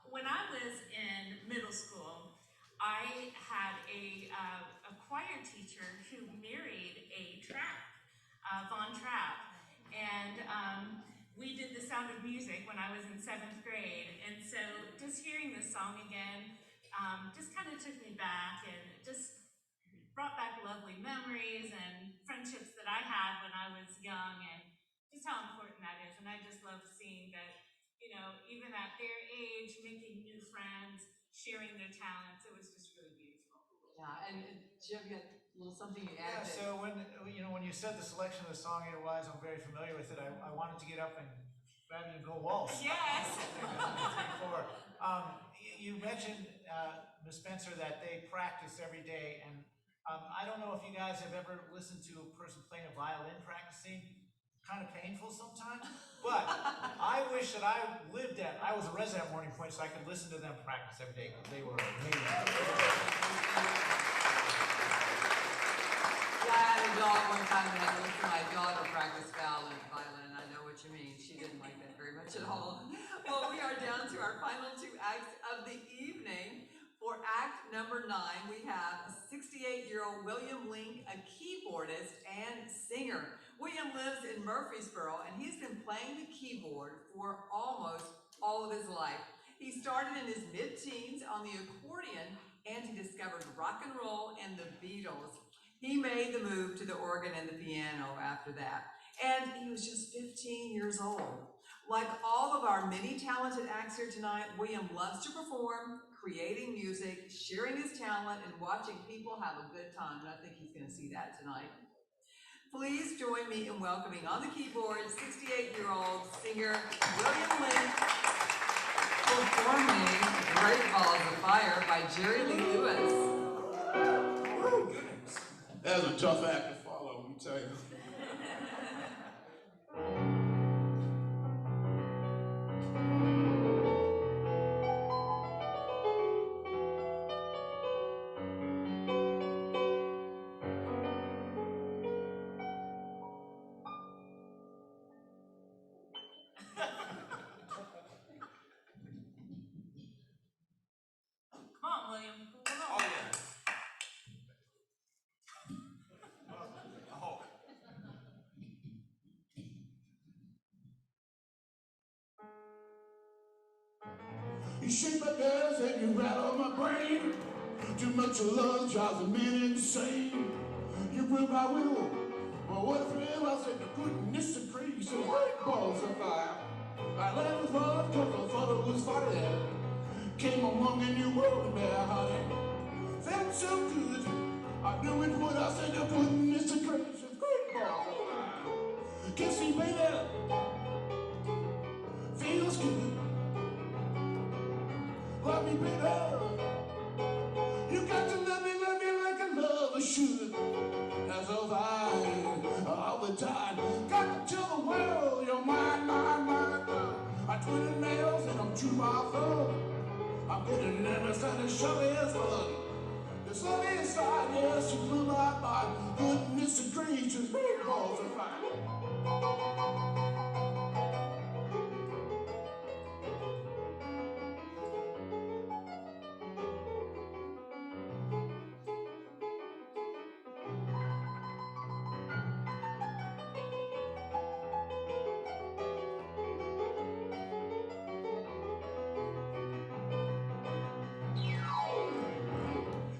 when I was in middle school, I had a choir teacher who married a Trapp, Von Trapp, and we did The Sound of Music when I was in 7th grade, and so just hearing this song again just kind of took me back, and just brought back lovely memories and friendships that I had when I was young, and just how important that is. And I just love seeing that, even at their age, making new friends, sharing their talents. It was just really beautiful. Yeah, and Jim, you got a little something to Yeah, add. so when you said the selection of the song it was, I'm very familiar with it. I wanted to get up and grab you and go waltz. Yes. 3, 4. You mentioned, Ms. Spencer, that they practice every day, and I don't know if you guys have ever listened to a person playing a violin practicing. Kind of painful sometimes, but I wish that I was a resident at Morning Pointe, so I could listen to them practice every day because they were amazing. Yeah, I had a dog one time and I listened to my daughter practice violin, and I know what you mean. She didn't like that very much at all. Well, we are down to our final 2 acts of the evening. For act number 9, we have 68-year-old William Link, a keyboardist and singer. William lives in Murfreesboro, and he's been playing the keyboard for almost all of his life. He started in his mid-teens on the accordion, and he discovered rock and roll and the Beatles. He made the move to the organ and the piano after that, and he was just 15 years old. Like all of our many talented acts here tonight, William loves to perform, creating music, sharing his talent, and watching people have a good time, and I think he's going to see that tonight. Please join me in welcoming on the keyboard 68-year-old singer William Link, performing Great Balls of Fire by Jerry Lee Lewis. Oh, goodness. That was a tough act to follow, let me tell you. Come on, William. Come on. Oh, yeah. Oh. You shake my nerves and you rattle my brain. Too much of love drives a man insane. You broke my will, but what thrill? I said the goodness of grace and great balls of fire. I laughed with love cause I thought it was funny. Came along and you rolled me, honey. Felt so good, I knew it would. I said the goodness of grace and great balls of fire. Kiss me, baby, feels good. Love me, baby. You got to love me like a lover should. As of all the time. Got to tell the world you're mine, mine, mine. I twirl nails and I'm true my thumb. I'm getting nervous and it surely is fun. This love inside, yes, you blew my mind. Goodness and gracious, great balls of fire.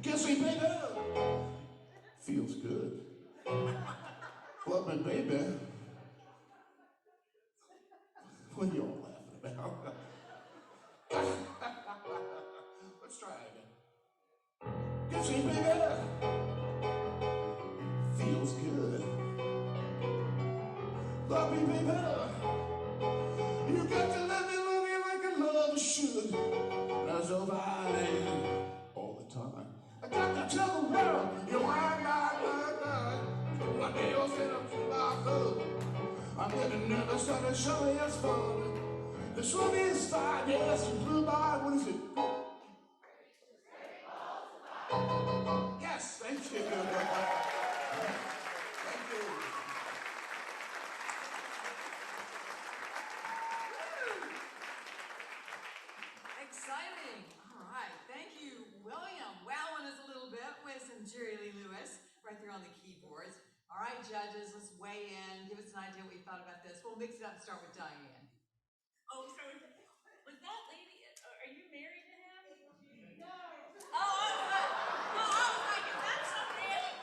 Kiss me, baby. Feels good. Love me, baby. What are you all laughing about? Let's try it again. Kiss me, baby. Feels good. Love me, baby. You got to let me love you like a lover should. As of all the time. I got to tell the world you're mine, mine, mine, mine. My nails and up to my thumb. I'm getting nervous and it surely is fun. This one is fine, yes, you blew by. What is it? Yes, thank you. Thank you. Exciting. All right. Thank you, William. Wowing us a little bit with some Jerry Lee Lewis right there on the keyboards. All right, judges, let's weigh in. Give us an idea what you thought about this. We'll mix it up and start with Diane. Oh, so was that lady, are you married to him? No. Oh, I was like, is that some random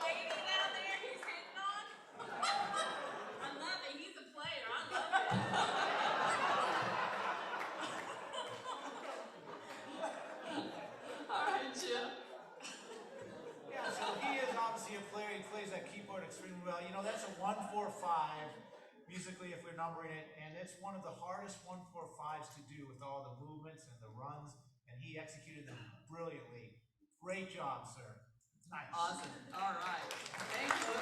musically, if we're numbering it, and it's one of the hardest 1-4-5s to do with all the movements and the runs, and he executed them brilliantly. Great job, sir. Nice. Awesome. All right. Thank you.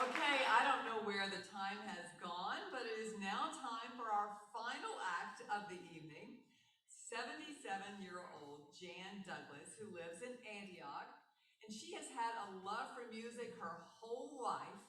Okay, I don't know where the time has gone, but it is now time for our final act of the evening. 77-year-old Jan Douglas, who lives in Antioch, and she has had a love for music her whole life,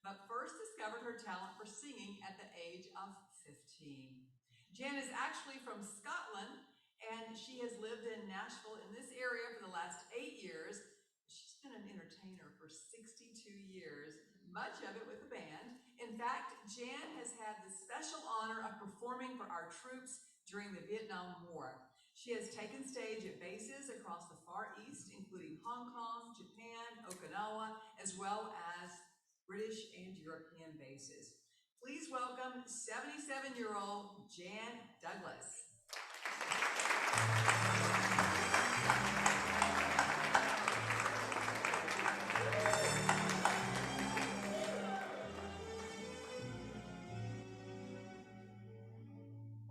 but first discovered her talent for singing at the age of 15. Jan is actually from Scotland, and she has lived in Nashville in this area for the last 8 years. She's been an entertainer for 62 years, much of it with a band. In fact, Jan has had the special honor of performing for our troops during the Vietnam War. She has taken stage at bases across the Far East, including Hong Kong, Japan, Okinawa, as well as British and European bases. Please welcome 77-year-old Jan Douglas.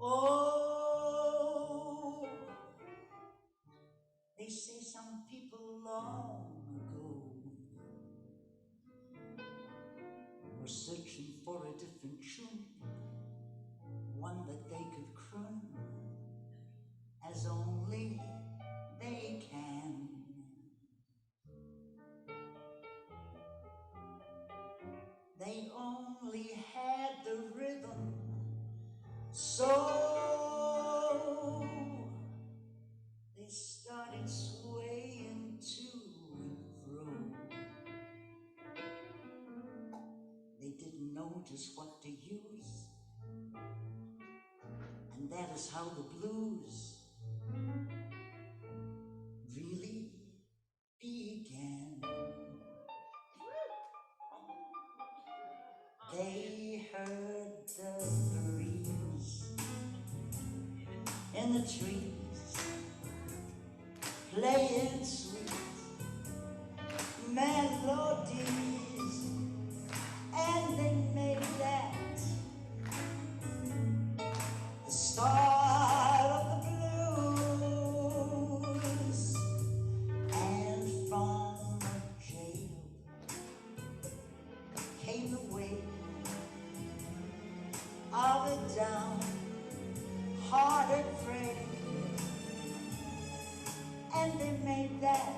Oh, they say some people long ago were searching for a different tune, one that they could croon as only they can. They only had the rhythm, so they started swaying to and fro. They didn't know just what to use, and that is how the blues really began. They heard the breeze in the trees playing sweet melodies, and they made that the start of the blues. And from the jail came the way of a down-hearted friend, and they made that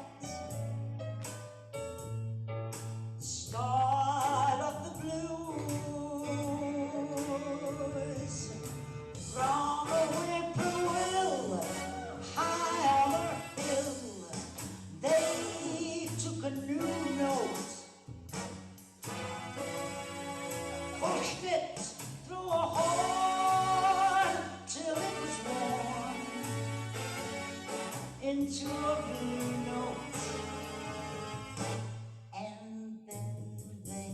the start of the blues. From a whippoorwill high on a hill, they took a new note, pushed it through a horn till it was worn into a blue note. And then they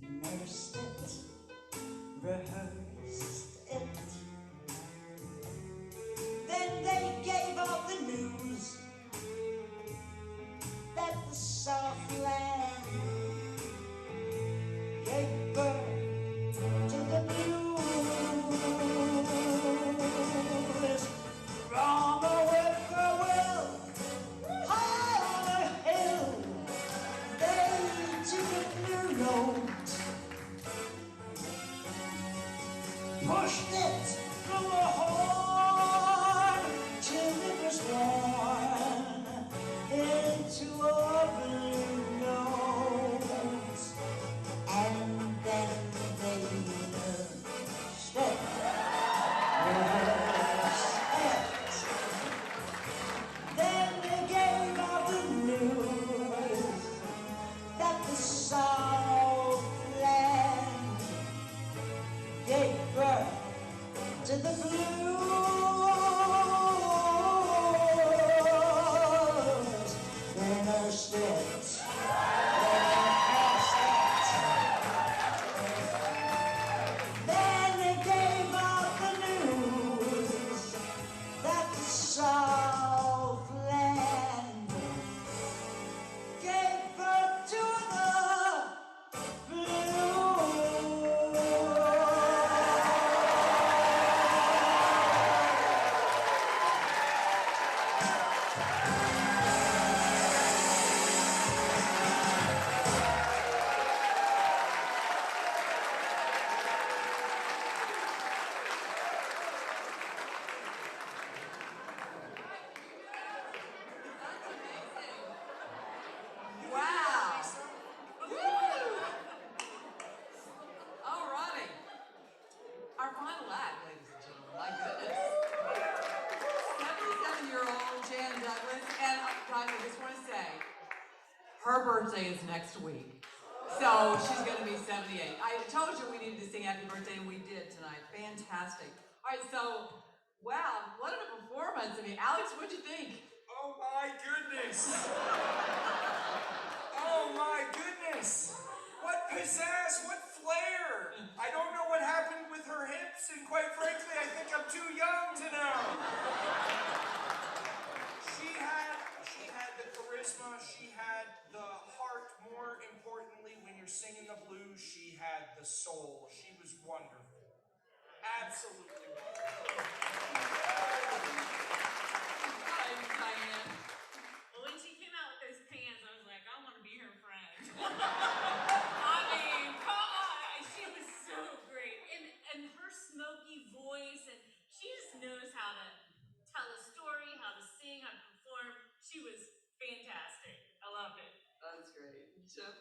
nursed it, rehearsed it. Then they gave out the news that the Southland gave birth to the blues. From a whippoorwill high on a hill, they took a blue note, pushed it through a horn till it was worn into a blue note. And then they nursed it, then they gave out the news that the Southland gave birth to the blues. They nursed it, then they gave out the news that the Southland gave birth to the our final act, ladies and gentlemen. My goodness. 77-year-old Jan Douglas. And guys, I just want to say, her birthday is next week. So she's going to be 78. I told you we needed to sing happy birthday, and we did tonight. Fantastic. All right, so, wow, what a performance. I mean, Alex, what'd you think? Oh my goodness! Oh my goodness! What pizzazz, what flair! I don't know what happened with her hips, and quite frankly, I think I'm too young to know. She had the charisma, she had the heart, more importantly, when you're singing the blues, she had the soul. She was wonderful. Absolutely wonderful. Diane. Well, when she came out with those pants, I was like, I want to be her friend. I mean, come on. She was so great. And her smoky voice, and she just knows how to tell a story, how to sing, how to perform. She was fantastic. I loved it. That's great. Chip?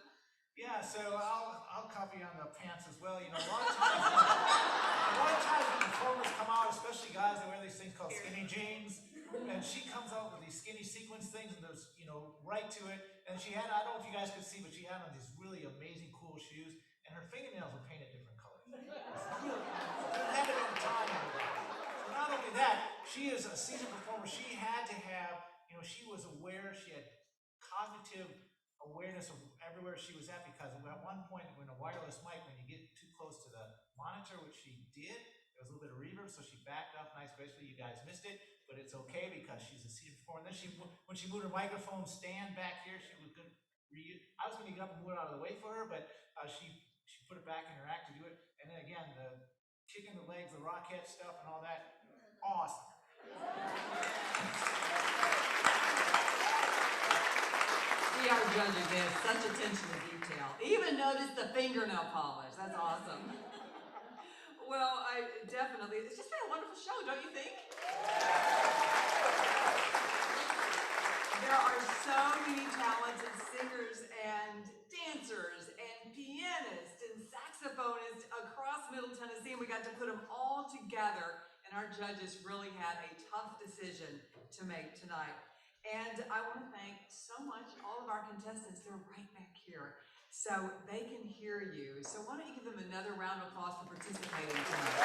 Yeah, so I'll copy on the pants as well. You know, a lot of times when performers come out, especially guys that wear these things called skinny jeans, and she comes out with these skinny sequence things, and there's, you know, right to it. And she had, I don't know if you guys could see, but she had on these really amazing, cool shoes, and her fingernails were painted different colors. It had to be the time. So not only that, she is a seasoned performer. She had to have, you know, she was aware, she had cognitive awareness of everywhere she was at, because at one point when a wireless mic, when you get too close to the monitor, which she did, there was a little bit of reverb, so she backed off nice gracefully. You guys missed it, but it's okay because she's a seasoned performer. And then when she moved her microphone stand back here, she was good. I was going to get up and move it out of the way for her, but she put it back in her act to do it. And then again, the kicking the legs, the rockette stuff and all that, awesome. See our judge again, such attention to detail. Even notice the fingernail polish. That's awesome. Well, it's just been a wonderful show, don't you think? There are so many talented singers and dancers and pianists and saxophonists across Middle Tennessee, and we got to put them all together, and our judges really had a tough decision to make tonight. And I want to thank so much all of our contestants. They're right back here, so they can hear you. So why don't you give them another round of applause for participating tonight?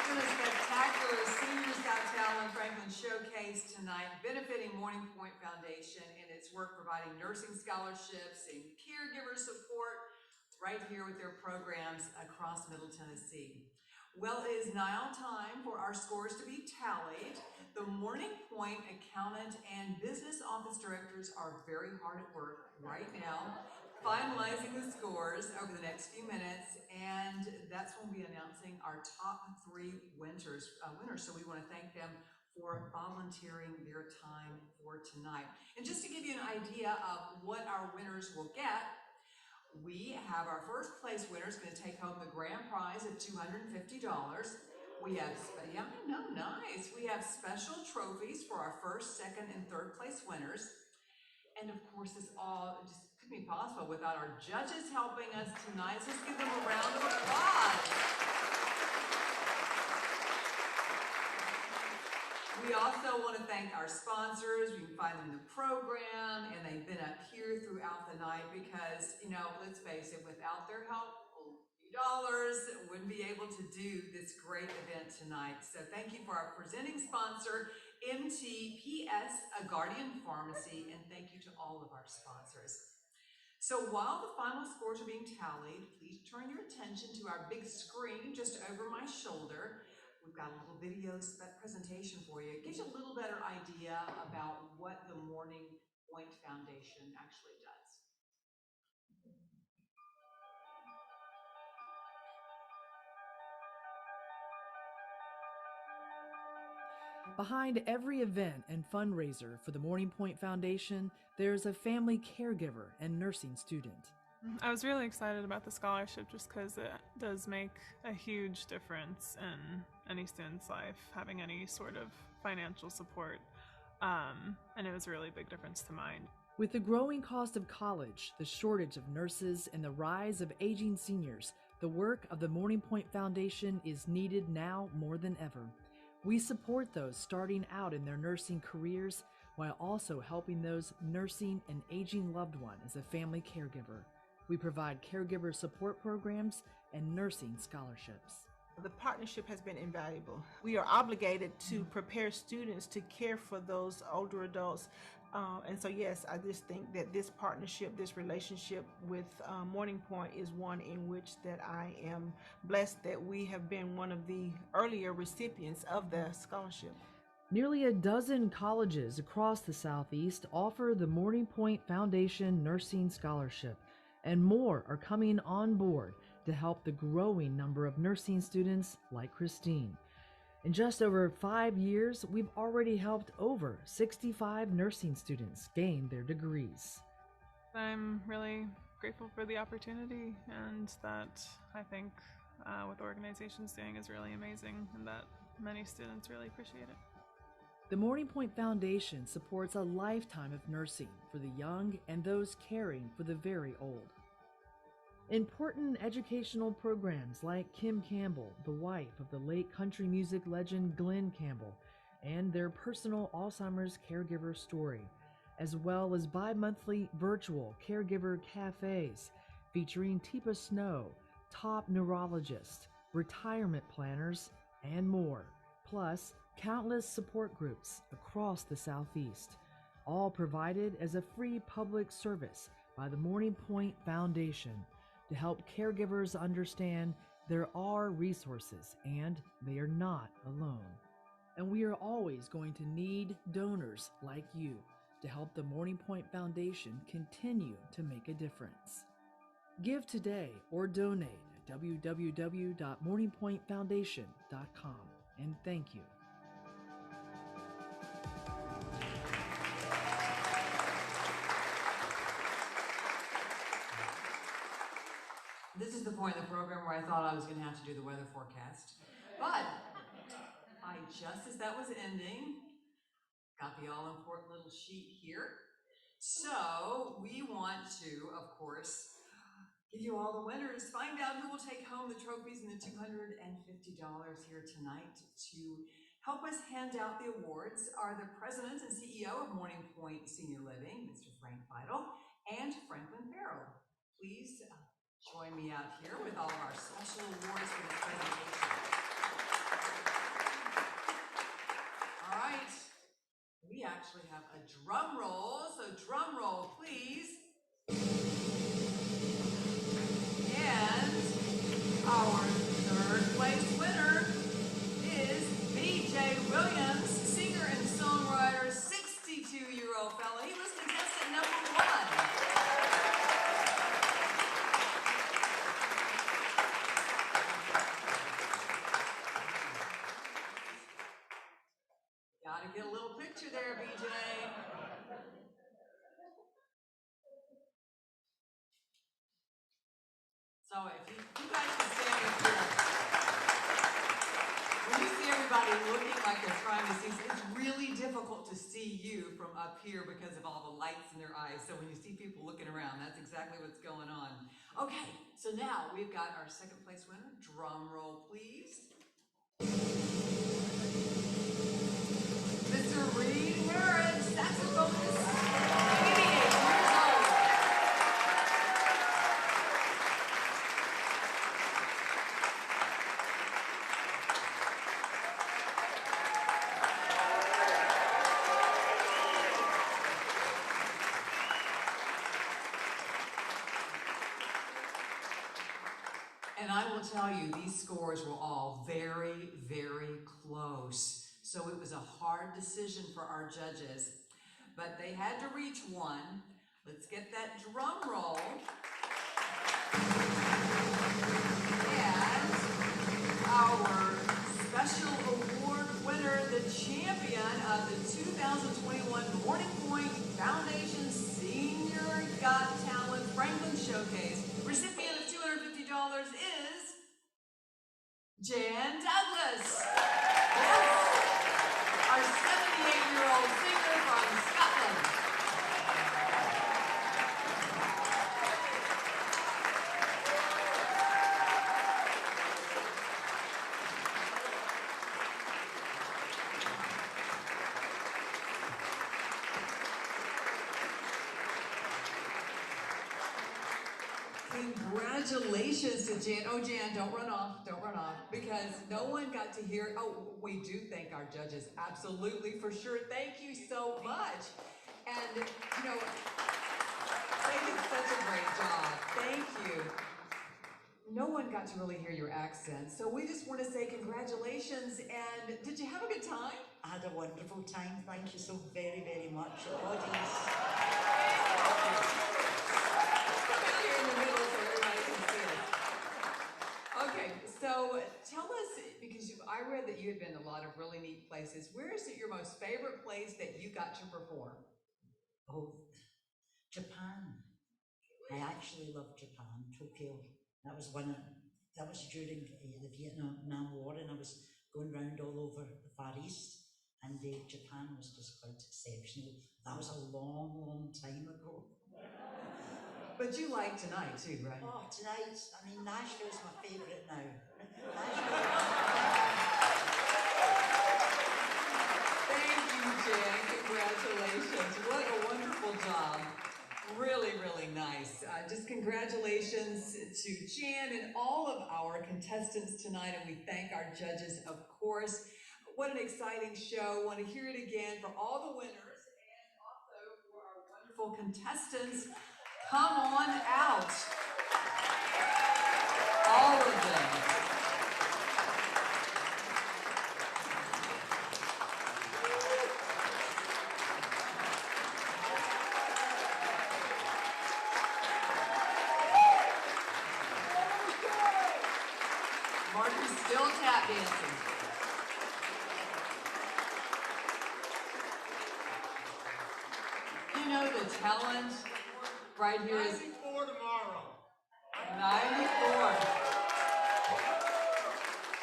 It's been a spectacular Seniors Got Talent Franklin Showcase tonight, benefiting Morning Pointe Foundation and its work providing nursing scholarships and caregiver support right here with their programs across Middle Tennessee. Well, it is now time for our scores to be tallied. The Morning Pointe accountant and business office directors are very hard at work right now, finalizing the scores over the next few minutes, and that's when we'll be announcing our top 3 winners. So we want to thank them for volunteering their time for tonight. And just to give you an idea of what our winners will get, we have our first place winner is going to take home the grand prize of $250. We have, yeah, I know, nice. We have special trophies for our first, second, and third place winners. And of course, this all just couldn't be possible without our judges helping us tonight. So let's give them a round of applause. We also want to thank our sponsors. You can find them in the program, and they've been up here throughout the night because, you know, let's face it, without their help, dollars wouldn't be able to do this great event tonight. So thank you for our presenting sponsor, MTPS, a Guardian Pharmacy, and thank you to all of our sponsors. So while the final scores are being tallied, please turn your attention to our big screen just over my shoulder. We've got a little video presentation for you. It gives you a little better idea about what the Morning Pointe Foundation actually does. Behind every event and fundraiser for the Morning Pointe Foundation, there's a family caregiver and nursing student. I was really excited about the scholarship just because it does make a huge difference in any student's life, having any sort of financial support, and it was a really big difference to mine. With the growing cost of college, the shortage of nurses, and the rise of aging seniors, the work of the Morning Pointe Foundation is needed now more than ever. We support those starting out in their nursing careers while also helping those nursing an aging loved one as a family caregiver. We provide caregiver support programs and nursing scholarships. The partnership has been invaluable. We are obligated to prepare students to care for those older adults. And so, yes, I just think that this partnership, this relationship with Morning Pointe is one in which that I am blessed that we have been one of the earlier recipients of the scholarship. Nearly a dozen colleges across the Southeast offer the Morning Pointe Foundation Nursing Scholarship, and more are coming on board to help the growing number of nursing students like Christine. In just over 5 years, we've already helped over 65 nursing students gain their degrees. I'm really grateful for the opportunity, and that I think what the organization's doing is really amazing, and that many students really appreciate it. The Morning Pointe Foundation supports a lifetime of nursing for the young and those caring for the very old. Important educational programs like Kim Campbell, the wife of the late country music legend Glenn Campbell, and their personal Alzheimer's caregiver story, as well as bi-monthly virtual Caregiver Cafes featuring Teepa Snow, top neurologists, retirement planners, and more, plus countless support groups across the Southeast, all provided as a free public service by the Morning Pointe Foundation to help caregivers understand there are resources and they are not alone. And we are always going to need donors like you to help the Morning Pointe Foundation continue to make a difference. Give today or donate at www.morningpointefoundation.com, and thank you. This is the point of the program where I thought I was going to have to do the weather forecast. But just as that was ending, got the all-important little sheet here. So we want to, of course, give you all the winners, find out who will take home the trophies and the $250 here tonight. To help us hand out the awards are the President and CEO of Morning Pointe Senior Living, Mr. Frank Beitel, and Franklin Farrell. Please join me out here with all of our special awards for this presentation. All right, we actually have a drum roll, so drum roll, please. And our third place winner is B.J. Williams, singer and songwriter, 62-year-old fella. He was contestant number 1. Gotta get a little picture there, BJ. So if you guys can stand up here. When you see everybody looking like they're trying to see, it's really difficult to see you from up here because of all the lights in their eyes. So when you see people looking around, that's exactly what's going on. Okay, so now we've got our second place winner. Drum roll, please. Mr. Reed Merritt, saxophonist, 88 years old. And I will tell you, these scores were all very, very close. So it was a hard decision for our judges, but they had to reach one. Let's get that drum roll. And our special award winner, the champion of the 2021 Morning Pointe Foundation Senior Got Talent Franklin Showcase, recipient of $250 is Jan Douglas. Yes. Our 78-year-old singer from Scotland. Congratulations to Jan. Oh, Jan, don't run off, because no one got to hear. Oh, we do thank our judges, absolutely, for sure. Thank you so much. And, you know, they did such a great job. Thank you. No one got to really hear your accent, so we just want to say congratulations. And did you have a good time? I had a wonderful time. Thank you so very, very much, audience. Here in the middle so everybody can see us. Okay, so tell us, because I read that you had been to a lot of really neat places. Where is it your most favorite place that you got to perform? Oh, Japan. I actually love Japan, Tokyo. That was during the Vietnam War, and I was going round all over the Far East, and Japan was just quite exceptional. That was a long, long time ago. But you like tonight too, right? Oh, tonight, I mean, Nashville's my favourite now. Thank you, Jan. Congratulations. What a wonderful job. Really, really nice. Just congratulations to Jan and all of our contestants tonight, and we thank our judges, of course. What an exciting show. Want to hear it again for all the winners and also for our wonderful contestants. Come on out. All of them. Marjorie's still tap dancing. You know the talent right here is 94 tomorrow. 94.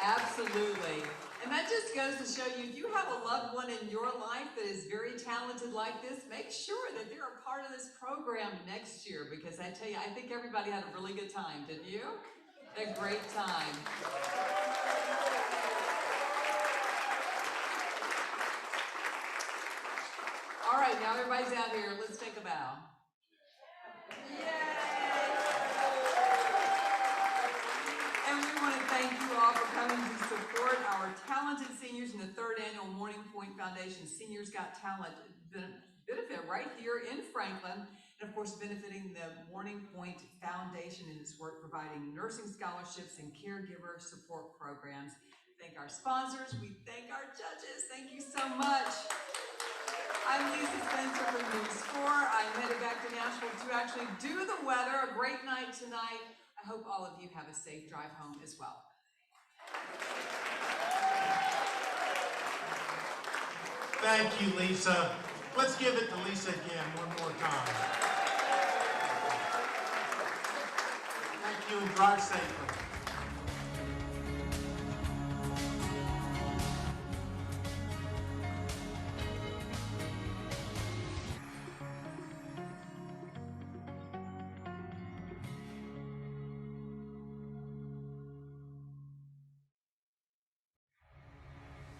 Absolutely. And that just goes to show you, if you have a loved one in your life that is very talented like this, make sure that they're a part of this program next year, because I tell you, I think everybody had a really good time, didn't you? A great time. All right, now everybody's out here. Let's take a bow. And we want to thank you all for coming to support our talented seniors in the 3rd Annual Morning Pointe Foundation Seniors Got Talent benefit right here in Franklin. And of course, benefiting the Morning Pointe Foundation in its work providing nursing scholarships and caregiver support programs. Thank our sponsors. We thank our judges. Thank you so much. I'm Lisa Spencer from News 4. I'm headed back to Nashville to actually do the weather. A great night tonight. I hope all of you have a safe drive home as well. Thank you, Lisa. Let's give it to Lisa again one more time. Thank you, and drive safely.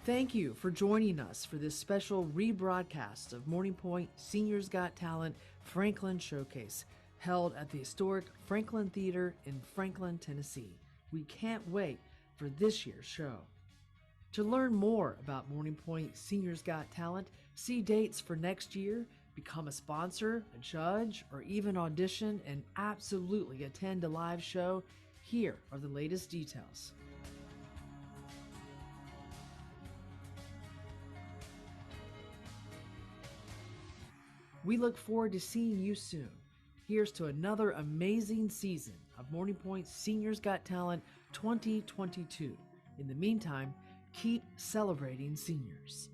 Thank you for joining us for this special rebroadcast of Morning Pointe Seniors Got Talent Franklin Showcase, held at the historic Franklin Theater in Franklin, Tennessee. We can't wait for this year's show. To learn more about Morning Pointe Seniors Got Talent, see dates for next year, become a sponsor, a judge, or even audition and absolutely attend a live show, here are the latest details. We look forward to seeing you soon. Here's to another amazing season of Morning Pointe Seniors Got Talent 2022. In the meantime, keep celebrating seniors.